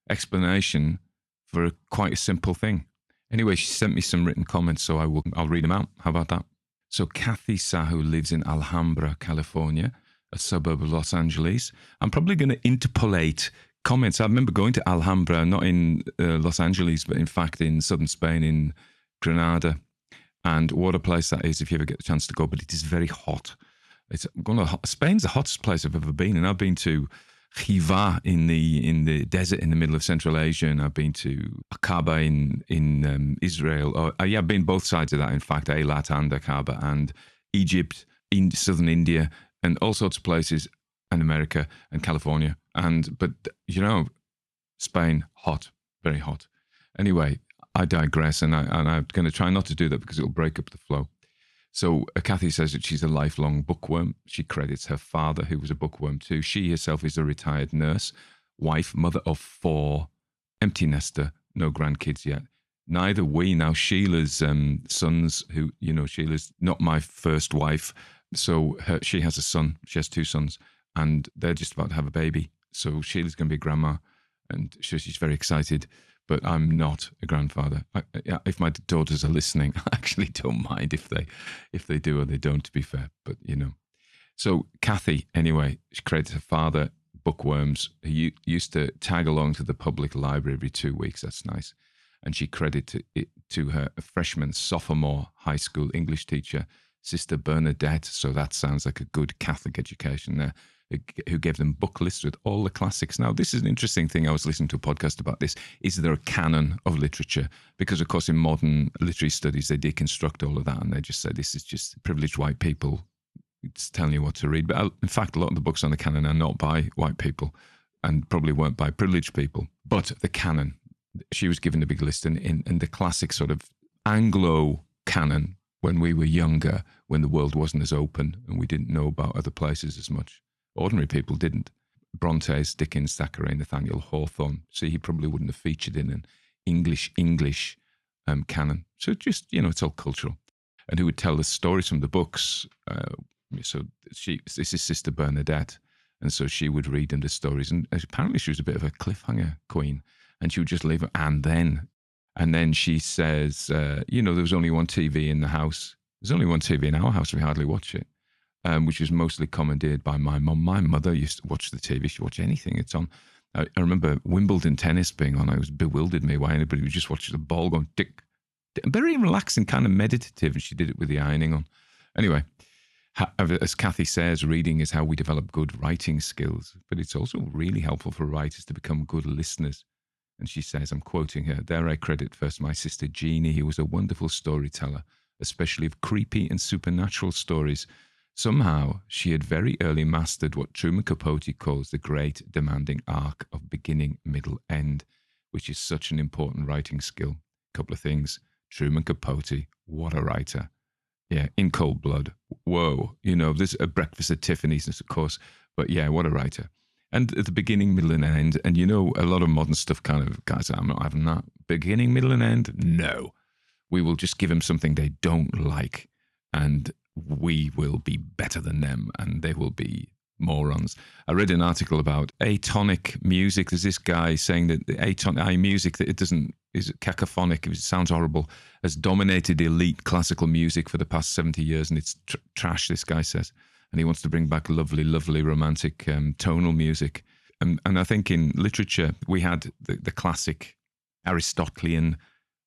explanation for quite a simple thing. Anyway, she sent me some written comments, so I'll read them out. How about that? So Cathy Sahu lives in Alhambra, California, a suburb of Los Angeles. I'm probably going to interpolate comments. I remember going to Alhambra, not in Los Angeles, but in fact in southern Spain, in Granada. And what a place that is if you ever get the chance to go, but it is very hot. Spain's the hottest place I've ever been, and I've been to Khiva in the desert in the middle of Central Asia, and I've been to Aqaba in Israel. I've been both sides of that, in fact, Eilat and Aqaba, and Egypt, in southern India, and all sorts of places, and America and California. But Spain, hot, very hot. Anyway, I digress, and I'm going to try not to do that because it'll break up the flow. So Cathy says that she's a lifelong bookworm. She credits her father, who was a bookworm too. She herself is a retired nurse, wife, mother of 4, empty nester, no grandkids yet. Neither we. Now Sheila's sons, who, Sheila's not my first wife. So she has a son. She has 2 sons, and they're just about to have a baby. So Sheila's going to be a grandma, and she's very excited. But I'm not a grandfather. If my daughters are listening, I actually don't mind if they do or they don't, to be fair. But, So Cathy, anyway, she credits her father, bookworms, who used to tag along to the public library every 2 weeks. That's nice. And she credited it to her freshman, sophomore high school English teacher, Sister Bernadette. So that sounds like a good Catholic education there. Who gave them book lists with all the classics. Now, this is an interesting thing. I was listening to a podcast about this. Is there a canon of literature? Because, of course, in modern literary studies, they deconstruct all of that and they just say this is just privileged white people. It's telling you what to read. But in fact, a lot of the books on the canon are not by white people and probably weren't by privileged people. But the canon, she was given a big list. And in the classic sort of Anglo canon, when we were younger, when the world wasn't as open and we didn't know about other places as much, ordinary people didn't. Brontes, Dickens, Thackeray, Nathaniel Hawthorne. See, he probably wouldn't have featured in an English canon. So just, it's all cultural. And who would tell the stories from the books. This is Sister Bernadette. And so she would read them the stories. And apparently she was a bit of a cliffhanger queen. And she would just leave it. And then she says, there was only one TV in the house. There's only one TV in our house. We hardly watch it. Which was mostly commandeered by my mum. My mother used to watch the TV. She'd watch anything it's on. I remember Wimbledon tennis being on. It bewildered me why anybody would just watch the ball going tick. Very relaxing, kind of meditative, and she did it with the ironing on. Anyway, as Cathy says, reading is how we develop good writing skills, but it's also really helpful for writers to become good listeners. And she says, I'm quoting her, there I credit first my sister Jeannie, who was a wonderful storyteller, especially of creepy and supernatural stories. Somehow, she had very early mastered what Truman Capote calls the great demanding arc of beginning, middle, end, which is such an important writing skill. A couple of things. Truman Capote, what a writer. Yeah, in cold blood. Whoa. There's a Breakfast at Tiffany's, of course, but yeah, what a writer. And at the beginning, middle, and end. And a lot of modern stuff guys, I'm not having that. Beginning, middle, and end? No. We will just give them something they don't like. And we will be better than them and they will be morons. I read an article about atonic music. There's this guy saying that the atonic music, that is cacophonic, it sounds horrible, has dominated elite classical music for the past 70 years and it's trash, this guy says. And he wants to bring back lovely, lovely romantic tonal music. And I think in literature, we had the classic Aristotelian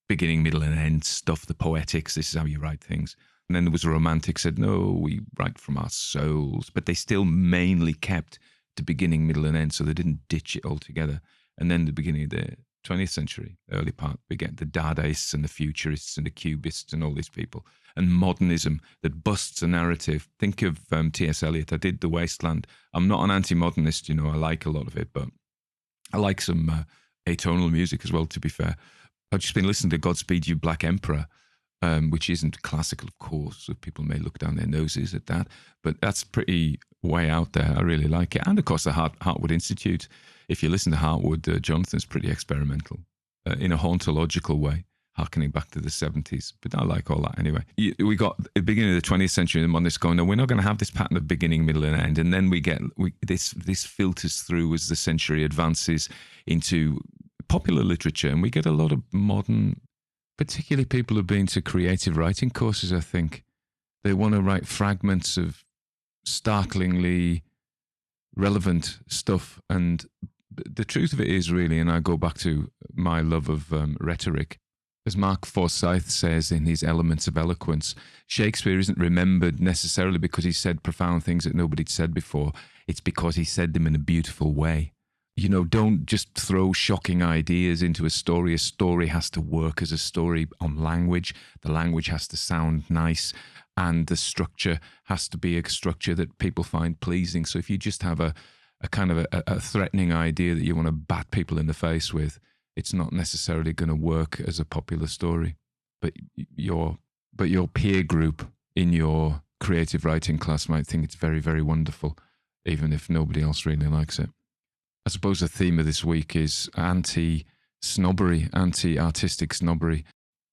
beginning, middle and end stuff, the poetics, this is how you write things. And then there was a romantic said, no, we write from our souls. But they still mainly kept the beginning, middle and end, so they didn't ditch it altogether. And then the beginning of the 20th century, early part, we get the Dadaists and the Futurists and the Cubists and all these people. And modernism that busts a narrative. Think of T.S. Eliot. I did The Wasteland. I'm not an anti-modernist, I like a lot of it, but I like some atonal music as well, to be fair. I've just been listening to Godspeed You Black Emperor, which isn't classical, of course, so people may look down their noses at that, but that's pretty way out there. I really like it. And of course, the Heartwood Institute. If you listen to Heartwood, Jonathan's pretty experimental in a hauntological way, harkening back to the 70s. But I like all that anyway. We got the beginning of the 20th century, and modernists going, no, we're not going to have this pattern of beginning, middle, and end. And then this filters through as the century advances into popular literature, and we get a lot of modern, particularly people who've been to creative writing courses, I think. They want to write fragments of startlingly relevant stuff. And the truth of it is really, and I go back to my love of rhetoric, As Mark Forsyth says in his Elements of Eloquence, Shakespeare isn't remembered necessarily because he said profound things that nobody'd said before. It's because he said them in a beautiful way. You know, don't just throw shocking ideas into a story. A story has to work as a story on language. The language has to sound nice, and the structure has to be a structure that people find pleasing. So if you just have a kind of a threatening idea that you want to bat people in the face with, it's not necessarily going to work as a popular story. But your peer group in your creative writing class might think it's very, very wonderful, even if nobody else really likes it. I suppose the theme of this week is anti-snobbery, anti-artistic snobbery.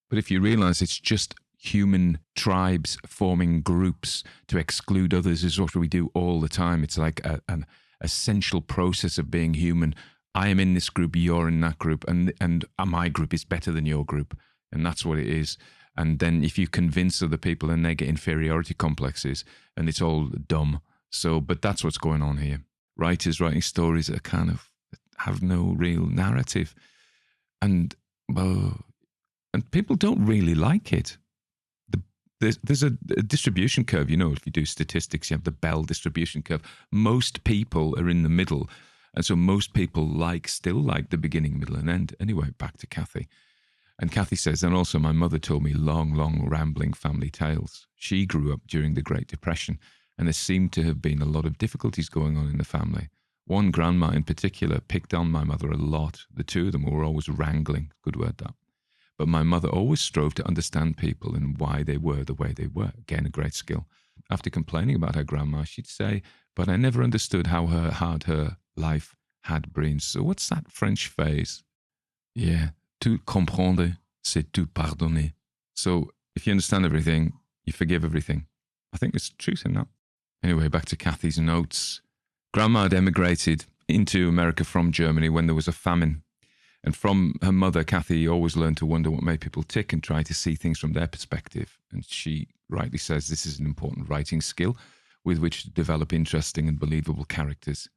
But if you realise it's just human tribes forming groups to exclude others is what we do all the time. It's like an essential process of being human. I am in this group, you're in that group, and my group is better than your group. And that's what it is. And then if you convince other people, then they get inferiority complexes, and it's all dumb. So, but that's what's going on here. Writers writing stories that kind of have no real narrative. And people don't really like it. There's a distribution curve. You know, if you do statistics, you have the Bell distribution curve. Most people are in the middle. And so most people still like the beginning, middle, and end. Anyway, back to Cathy. And Cathy says, and also my mother told me long, long, rambling family tales. She grew up during the Great Depression, and there seemed to have been a lot of difficulties going on in the family. One grandma in particular picked on my mother a lot. The two of them were always wrangling. Good word, that. But my mother always strove to understand people and why they were the way they were. Again, a great skill. After complaining about her grandma, she'd say, but I never understood how hard her life had been. So what's that French phrase? Yeah, tout comprendre, c'est tout pardonner. So if you understand everything, you forgive everything. I think there's truth in that. Anyway, back to Cathy's notes. Grandma had emigrated into America from Germany when there was a famine. And from her mother, Cathy always learned to wonder what made people tick and try to see things from their perspective. And she rightly says this is an important writing skill with which to develop interesting and believable characters.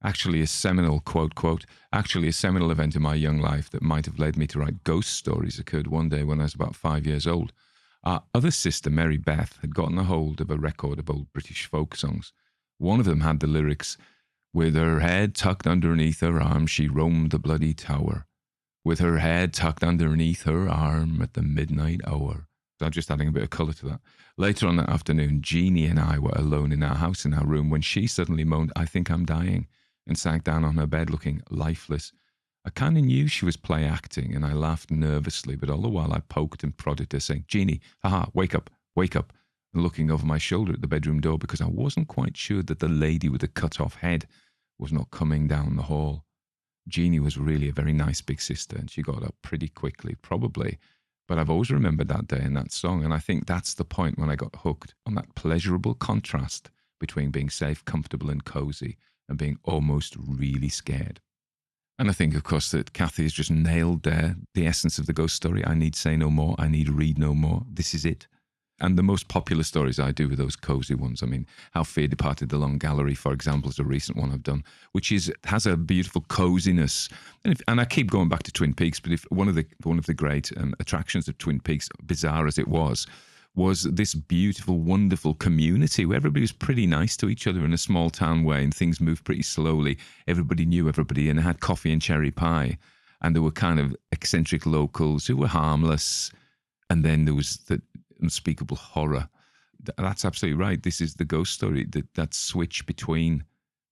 Actually, a seminal, quote, actually a seminal event in my young life that might have led me to write ghost stories occurred one day when I was about 5 years old. Our other sister, Mary Beth, had gotten a hold of a record of old British folk songs. One of them had the lyrics, with her head tucked underneath her arm, she roamed the bloody tower. With her head tucked underneath her arm at the midnight hour. I'm just adding a bit of colour to that. Later on that afternoon, Jeannie and I were alone in our house in our room when she suddenly moaned, I think I'm dying, and sank down on her bed looking lifeless. I kind of knew she was play acting, and I laughed nervously, but all the while I poked and prodded her, saying, Jeannie, haha, wake up, and looking over my shoulder at the bedroom door because I wasn't quite sure that the lady with the cut-off head was not coming down the hall. Jeannie was really a very nice big sister, and she got up pretty quickly, probably. But I've always remembered that day and that song, and I think that's the point when I got hooked on that pleasurable contrast between being safe, comfortable, and cozy, and being almost really scared. And I think, of course, that Cathy has just nailed there the essence of the ghost story. I need say no more. I need read no more. This is it. And the most popular stories I do are those cozy ones. I mean, How Fear Departed the Long Gallery, for example, is a recent one I've done, which has a beautiful coziness. And I keep going back to Twin Peaks, but if one of the great attractions of Twin Peaks, bizarre as it was this beautiful, wonderful community where everybody was pretty nice to each other in a small town way, and things moved pretty slowly. Everybody knew everybody, and they had coffee and cherry pie. And there were kind of eccentric locals who were harmless. And then there was the unspeakable horror. That's absolutely right. This is the ghost story, that switch between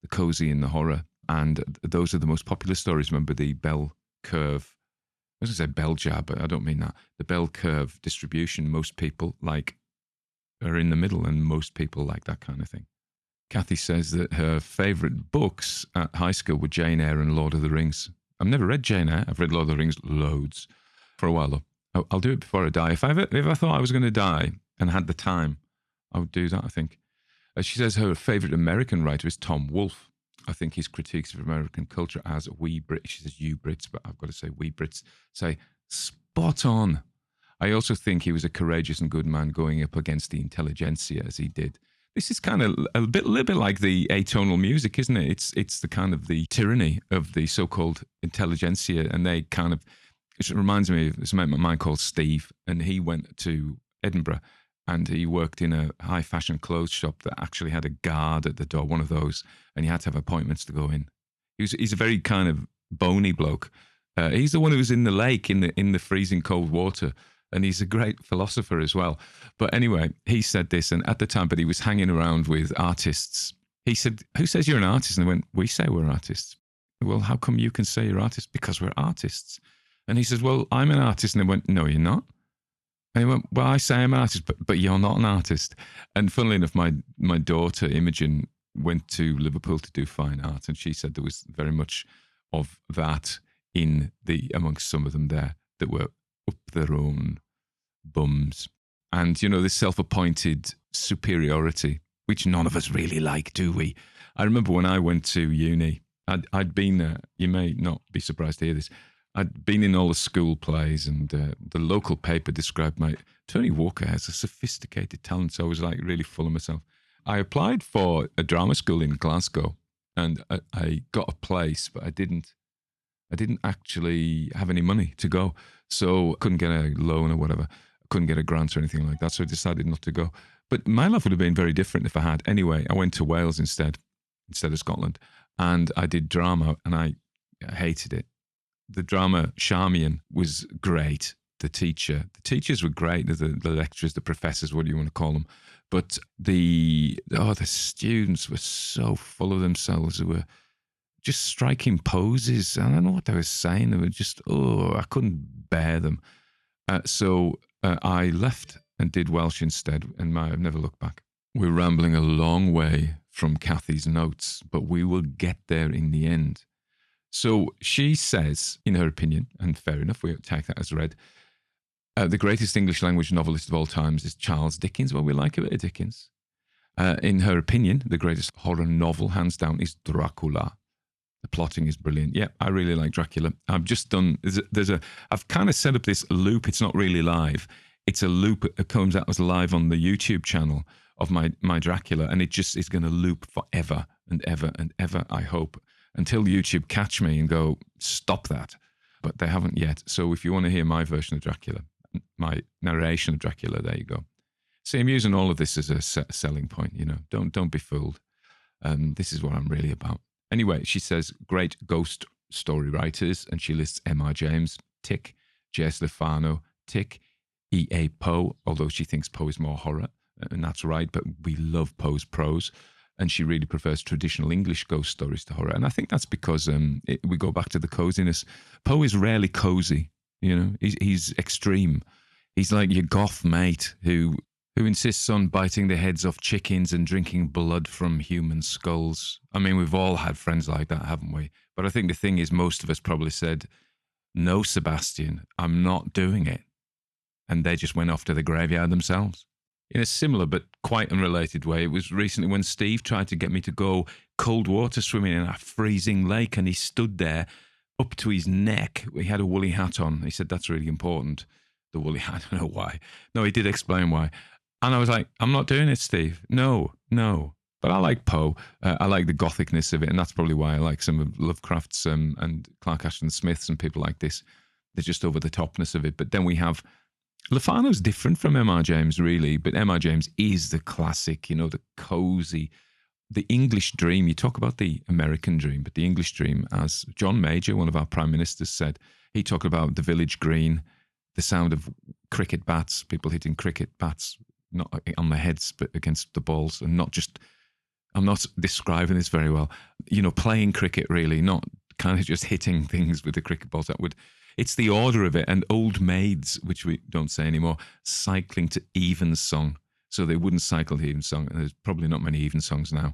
the cozy and the horror. And those are the most popular stories. Remember the bell curve. I was going to say bell jar, but I don't mean that. The bell curve distribution, most people are in the middle, and most people like that kind of thing. Cathy says that her favourite books at high school were Jane Eyre and Lord of the Rings. I've never read Jane Eyre. I've read Lord of the Rings loads for a while, though. I'll do it before I die. If I thought I was going to die and had the time, I would do that, I think. She says her favourite American writer is Tom Wolfe. I think his critiques of American culture as we British, she says you Brits, but I've got to say we Brits, say spot on. I also think he was a courageous and good man going up against the intelligentsia as he did. This is kind of a little bit like the atonal music, isn't it? It's the kind of the tyranny of the so-called intelligentsia, and they kind of It reminds me of this mate of mine called Steve, and he went to Edinburgh and he worked in a high fashion clothes shop that actually had a guard at the door, one of those, and you had to have appointments to go in. He's a very kind of bony bloke. He's the one who was in the lake in the freezing cold water, and he's a great philosopher as well. But anyway, he said this, and at the time, but he was hanging around with artists. He said, "Who says you're an artist?" And they went, "We say we're artists." "Well, how come you can say you're artists?" "Because we're artists." And he says, "Well, I'm an artist." And they went, "No, you're not." And he went, "Well, I say I'm an artist, but you're not an artist." And funnily enough, my daughter, Imogen, went to Liverpool to do fine art. And she said there was very much of that amongst some of them there that were up their own bums. And, this self-appointed superiority, which none of us really like, do we? I remember when I went to uni, I'd been, you may not be surprised to hear this, I'd been in all the school plays, and the local paper described Tony Walker as a sophisticated talent. So I was like really full of myself. I applied for a drama school in Glasgow, and I got a place, but I didn't actually have any money to go. So I couldn't get a loan or whatever. I couldn't get a grant or anything like that. So I decided not to go. But my life would have been very different if I had. Anyway, I went to Wales instead of Scotland. And I did drama, and I hated it. The drama Charmian was great. The teachers were great. The lecturers, the professors, what do you want to call them? But the students were so full of themselves. They were just striking poses. I don't know what they were saying. They were just, I couldn't bear them. So I left and did Welsh instead, and I've never looked back. We're rambling a long way from Cathy's notes, but we will get there in the end. So she says, in her opinion, and fair enough, we take that as read, the greatest English language novelist of all times is Charles Dickens. Well, we like a bit of Dickens. In her opinion, the greatest horror novel, hands down, is Dracula. The plotting is brilliant. Yeah, I really like Dracula. I've just done, I've kind of set up this loop. It's not really live. It's a loop that comes out as live on the YouTube channel of my Dracula, and it just is going to loop forever and ever and ever, I hope, until YouTube catch me and go, stop that. But they haven't yet. So if you want to hear my version of Dracula, my narration of Dracula, there you go. See, I'm using all of this as a selling point, Don't be fooled. This is what I'm really about. Anyway, she says, great ghost story writers, and she lists M.R. James, tick, J.S. Lefano, tick, E.A. Poe, although she thinks Poe is more horror, and that's right, but we love Poe's prose, and she really prefers traditional English ghost stories to horror. And I think that's because we go back to the coziness. Poe is rarely cozy, he's extreme. He's like your goth mate who insists on biting the heads off chickens and drinking blood from human skulls. I mean, we've all had friends like that, haven't we? But I think the thing is, most of us probably said, no, Sebastian, I'm not doing it. And they just went off to the graveyard themselves. In a similar but quite unrelated way, it was recently when Steve tried to get me to go cold water swimming in a freezing lake, and he stood there up to his neck. He had a woolly hat on. He said, that's really important, the woolly hat. I don't know why. No, he did explain why. And I was like, I'm not doing it, Steve. No. But I like Poe. I like the gothicness of it. And that's probably why I like some of Lovecraft's and Clark Ashton Smith's and people like this. They're just over the topness of it. But then we have, Lefano's different from M.R. James, really. But M.R. James is the classic, the cozy, the English dream. You talk about the American dream, but the English dream, as John Major, one of our prime ministers, said, he talked about the village green, the sound of cricket bats, people hitting cricket bats, not on their heads, but against the balls, and not just, I'm not describing this very well, playing cricket really, not kind of just hitting things with the cricket balls. It's the order of it. And old maids, which we don't say anymore, cycling to evensong. So they wouldn't cycle to evensong, and there's probably not many evensongs now.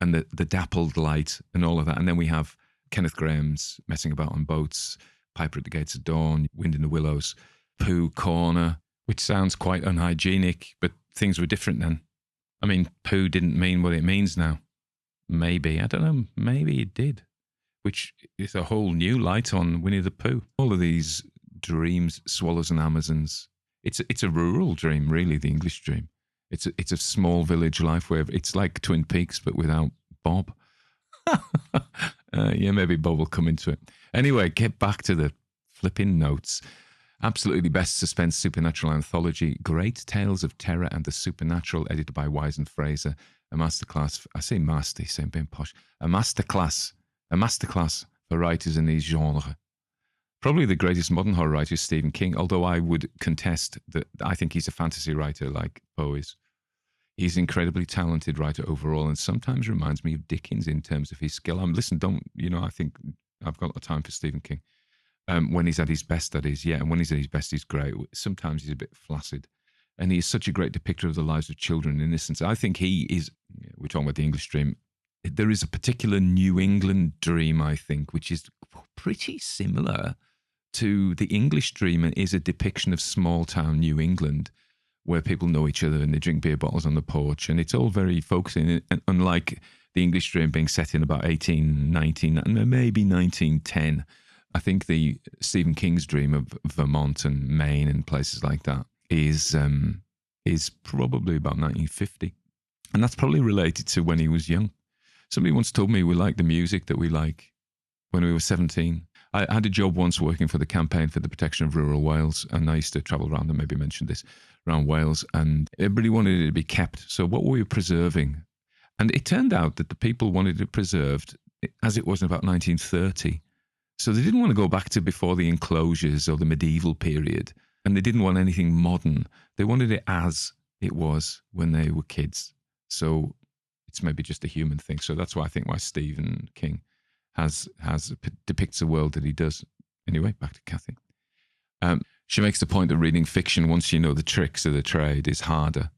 And the dappled light and all of that. And then we have Kenneth Grahame's Messing About on Boats, Piper at the Gates of Dawn, Wind in the Willows, Pooh Corner, which sounds quite unhygienic, but things were different then. I mean, poo didn't mean what it means now. Maybe, I don't know, maybe it did, which is a whole new light on Winnie the Pooh. All of these dreams, swallows and Amazons. It's a rural dream, really, the English dream. It's a small village life where it's like Twin Peaks, but without Bob. Yeah, maybe Bob will come into it. Anyway, get back to the flipping notes. Absolutely best suspense supernatural anthology. Great Tales of Terror and the Supernatural, edited by Wise and Fraser. A masterclass. I say master, you say I'm being posh. A masterclass for writers in these genres. Probably the greatest modern horror writer is Stephen King, although I would contest that I think he's a fantasy writer like Poe is. He's an incredibly talented writer overall, and sometimes reminds me of Dickens in terms of his skill. I think I've got a lot of time for Stephen King. When he's at his best, that is, yeah, and when he's at his best, he's great. Sometimes he's a bit flaccid. And he is such a great depictor of the lives of children and innocence. I think he is, we're talking about the English dream. There is a particular New England dream, I think, which is pretty similar to the English dream and is a depiction of small town New England where people know each other and they drink beer bottles on the porch. And it's all very focusing. And unlike the English dream being set in about 1819, maybe 1910, I think the Stephen King's dream of Vermont and Maine and places like that is probably about 1950. And that's probably related to when he was young. Somebody once told me we like the music that we like when we were 17. I had a job once working for the Campaign for the Protection of Rural Wales, and I used to travel around, and maybe mentioned this, around Wales, and everybody wanted it to be kept. So what were we preserving? And it turned out that the people wanted it preserved as it was in about 1930. So they didn't want to go back to before the enclosures or the medieval period, and they didn't want anything modern. They wanted it as it was when they were kids. So it's maybe just a human thing. So that's why I think why Stephen King depicts a world that he does. Anyway, back to Cathy. She makes the point that reading fiction, once you know the tricks of the trade, is harder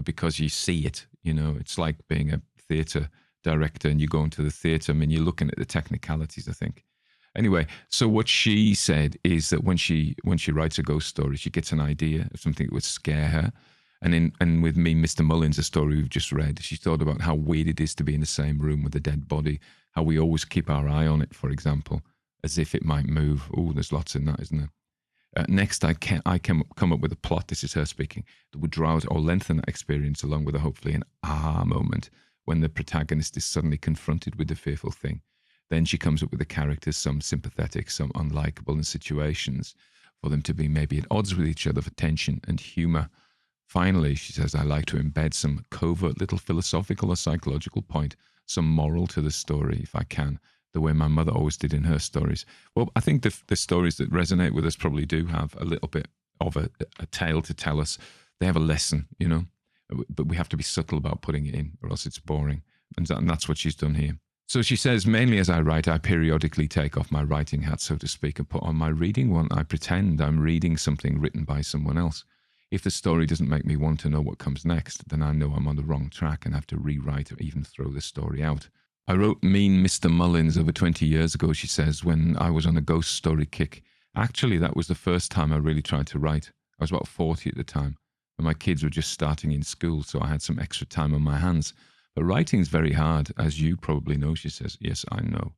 because you see it. It's like being a theatre director and you go into the theatre. I mean, you're looking at the technicalities, I think. Anyway, so what she said is that when she writes a ghost story, she gets an idea of something that would scare her. And with me, Mr. Mullins, a story we've just read, she thought about how weird it is to be in the same room with a dead body, how we always keep our eye on it, for example, as if it might move. Oh, there's lots in that, isn't there? Next, I come up with a plot, this is her speaking, that would draw out or lengthen that experience along with hopefully an aha moment when the protagonist is suddenly confronted with the fearful thing. Then she comes up with the characters, some sympathetic, some unlikable in situations, for them to be maybe at odds with each other for tension and humour. Finally, she says, I like to embed some covert little philosophical or psychological point, some moral to the story, if I can, the way my mother always did in her stories. Well, I think the stories that resonate with us probably do have a little bit of a tale to tell us. They have a lesson, but we have to be subtle about putting it in or else it's boring. And that's what she's done here. So she says, mainly as I write, I periodically take off my writing hat, so to speak, and put on my reading one. I pretend I'm reading something written by someone else. If the story doesn't make me want to know what comes next, then I know I'm on the wrong track and have to rewrite or even throw the story out. I wrote Mean Mr. Mullins over 20 years ago, she says, when I was on a ghost story kick. Actually, that was the first time I really tried to write. I was about 40 at the time, and my kids were just starting in school, so I had some extra time on my hands. But writing's very hard, as you probably know, she says. Yes, I know.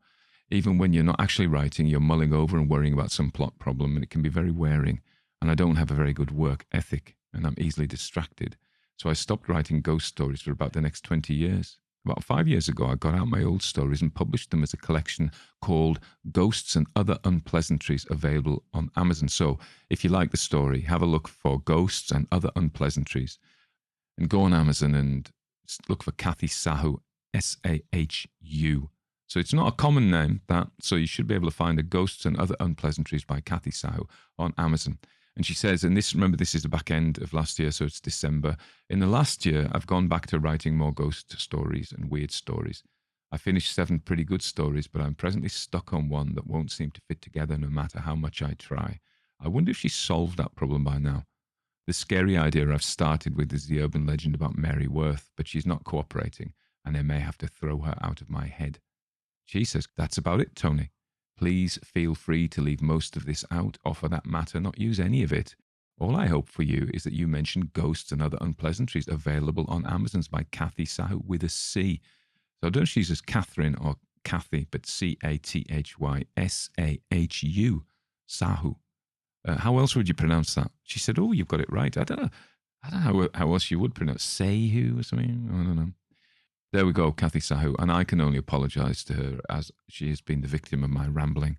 Even when you're not actually writing, you're mulling over and worrying about some plot problem, and it can be very wearing. And I don't have a very good work ethic, and I'm easily distracted. So I stopped writing ghost stories for about the next 20 years. About 5 years ago, I got out my old stories and published them as a collection called Ghosts and Other Unpleasantries, available on Amazon. So if you like the story, have a look for Ghosts and Other Unpleasantries and go on Amazon and look for Cathy Sahu, Sahu. So it's not a common name, so you should be able to find the Ghosts and Other Unpleasantries by Cathy Sahu on Amazon. And she says, and remember, this is the back end of last year, so it's December. In the last year, I've gone back to writing more ghost stories and weird stories. I finished 7 pretty good stories, but I'm presently stuck on one that won't seem to fit together no matter how much I try. I wonder if she's solved that problem by now. The scary idea I've started with is the urban legend about Mary Worth, but she's not cooperating, and I may have to throw her out of my head. She says, that's about it, Tony. Please feel free to leave most of this out, or for that matter, not use any of it. All I hope for you is that you mention Ghosts and Other Unpleasantries, available on Amazon's by Cathy Sahu with a C. So don't use as Catherine or Cathy, but Cathysahu, Sahu. How else would you pronounce that? She said, oh, you've got it right. I don't know how else you would pronounce Sahu or something. I don't know. There we go, Cathy Sahu, and I can only apologise to her as she has been the victim of my rambling.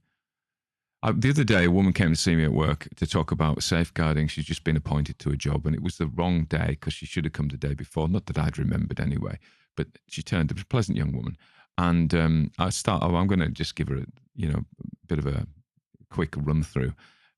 The other day, a woman came to see me at work to talk about safeguarding. She's just been appointed to a job, and it was the wrong day because she should have come the day before. Not that I'd remembered anyway, but she turned. It was a pleasant young woman, and I'm going to just give her a bit of a quick run through,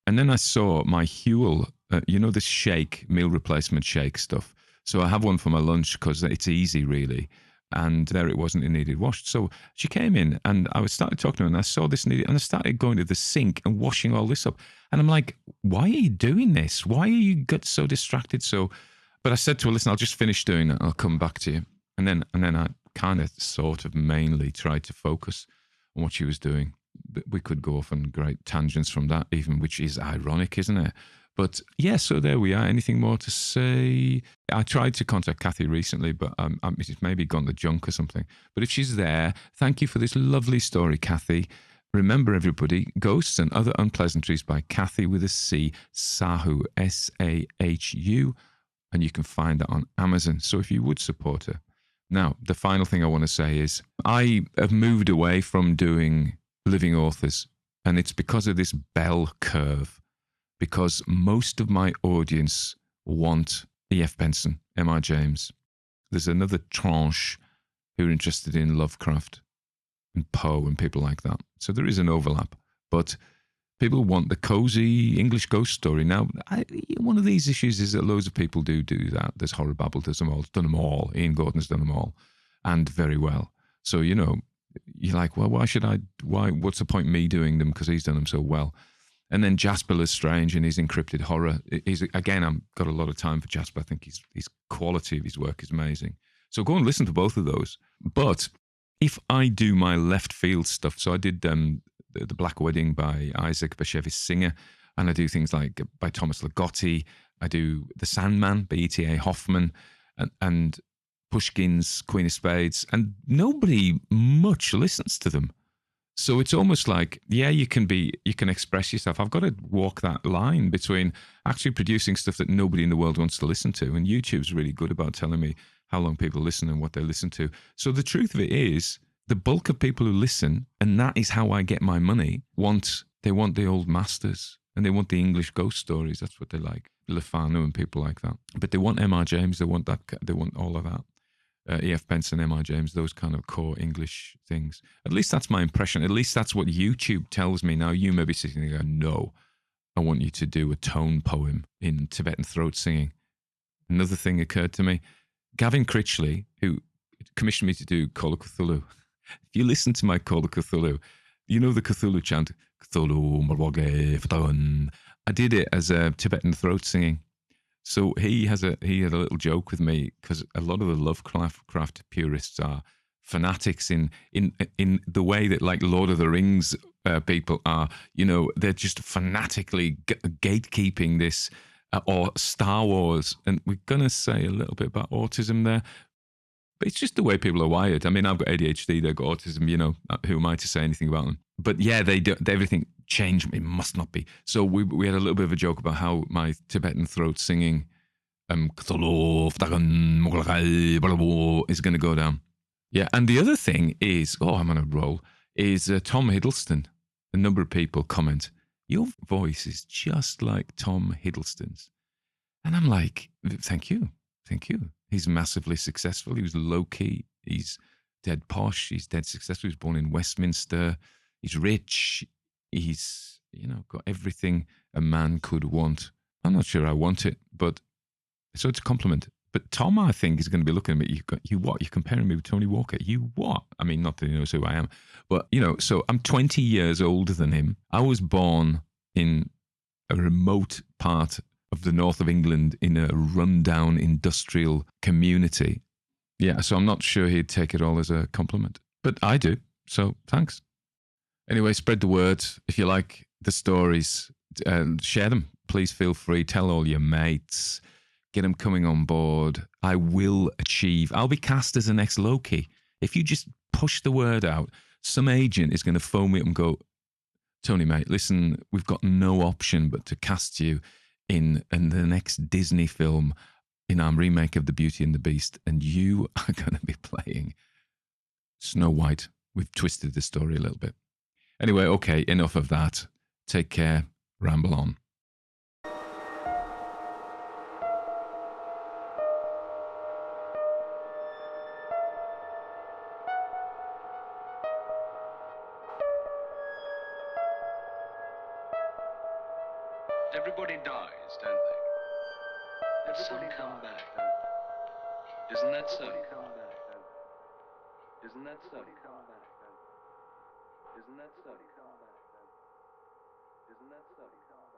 and then I saw my Huel, this shake meal replacement shake stuff. So I have one for my lunch because it's easy, really. And there it wasn't, it needed washed. So she came in and I started talking to her and I saw this needed, and I started going to the sink and washing all this up. And I'm like, why are you doing this? Why are you get so distracted? But I said to her, listen, I'll just finish doing it. I'll come back to you. And then I kind of sort of mainly tried to focus on what she was doing. But we could go off on great tangents from that even, which is ironic, isn't it? But yeah, so there we are. Anything more to say? I tried to contact Cathy recently, but it's maybe gone to junk or something. But if she's there, thank you for this lovely story, Cathy. Remember, everybody, Ghosts and Other Unpleasantries by Cathy with a C, Sahu, Sahu, and you can find that on Amazon. So if you would support her. Now, the final thing I want to say is I have moved away from doing living authors, and it's because of this bell curve. Because most of my audience want E.F. Benson, M.R. James. There's another tranche who are interested in Lovecraft and Poe and people like that. So there is an overlap. But people want the cozy English ghost story. Now, one of these issues is that loads of people do that. There's Horror Babble, does them all. It's done them all. Ian Gordon's done them all. And very well. So, you're like, well, what's the point in me doing them? Because he's done them so well. And then Jasper Lestrange and his encrypted horror. I've got a lot of time for Jasper. I think his quality of his work is amazing. So go and listen to both of those. But if I do my left field stuff, so I did the Black Wedding by Isaac Bashevis Singer, and I do things like by Thomas Ligotti. I do The Sandman by E.T.A. Hoffman, and Pushkin's Queen of Spades, and nobody much listens to them. So it's almost like, yeah, you can express yourself. I've got to walk that line between actually producing stuff that nobody in the world wants to listen to. And YouTube's really good about telling me how long people listen and what they listen to. So the truth of it is, the bulk of people who listen, and that is how I get my money, they want the old masters and they want the English ghost stories. That's what they like. Lefanu and people like that. But they want M.R. James. They want all of that. E.F. Benson, M.R. James, those kind of core English things. At least that's my impression. At least that's what YouTube tells me. Now, you may be sitting there going, no, I want you to do a tone poem in Tibetan throat singing. Another thing occurred to me. Gavin Critchley, who commissioned me to do Call of Cthulhu. If you listen to my Call of Cthulhu, you know the Cthulhu chant, Cthulhu, Marwage, Fatan. I did it as a Tibetan throat singing. So he had a little joke with me, because a lot of the Lovecraft purists are fanatics in the way that, like, Lord of the Rings people are. They're just fanatically gatekeeping this, or Star Wars. And we're going to say a little bit about autism there. But it's just the way people are wired. I mean, I've got ADHD, they've got autism, who am I to say anything about them? But yeah, they everything changed. It must not be. So we had a little bit of a joke about how my Tibetan throat singing is going to go down. Yeah, and the other thing is, I'm on a roll, is Tom Hiddleston. A number of people comment, your voice is just like Tom Hiddleston's. And I'm like, thank you. He's massively successful. He was low-key. He's dead posh. He's dead successful. He was born in Westminster. He's rich. He's, got everything a man could want. I'm not sure I want it, but so it's a compliment. But Tom, I think, is going to be looking at me. You what? You're comparing me with Tony Walker. You what? I mean, not that he knows who I am, but, so I'm 20 years older than him. I was born in a remote part of the north of England in a rundown industrial community. Yeah, so I'm not sure he'd take it all as a compliment. But I do, so thanks. Anyway, spread the word. If you like the stories, share them. Please feel free. Tell all your mates. Get them coming on board. I'll be cast as the next Loki. If you just push the word out, some agent is going to phone me up and go, Tony, mate, listen, we've got no option but to cast you in the next Disney film, in our remake of The Beauty and the Beast, and you are going to be playing Snow White. We've twisted the story a little bit. Anyway, okay, enough of that. Take care. Ramble on. Everybody dies, don't they? Everybody come back, don't they? Isn't that so? Come back, don't they? Isn't that so? Come back, don't they? Isn't that so? Come back, don't they? Isn't that so? Come back.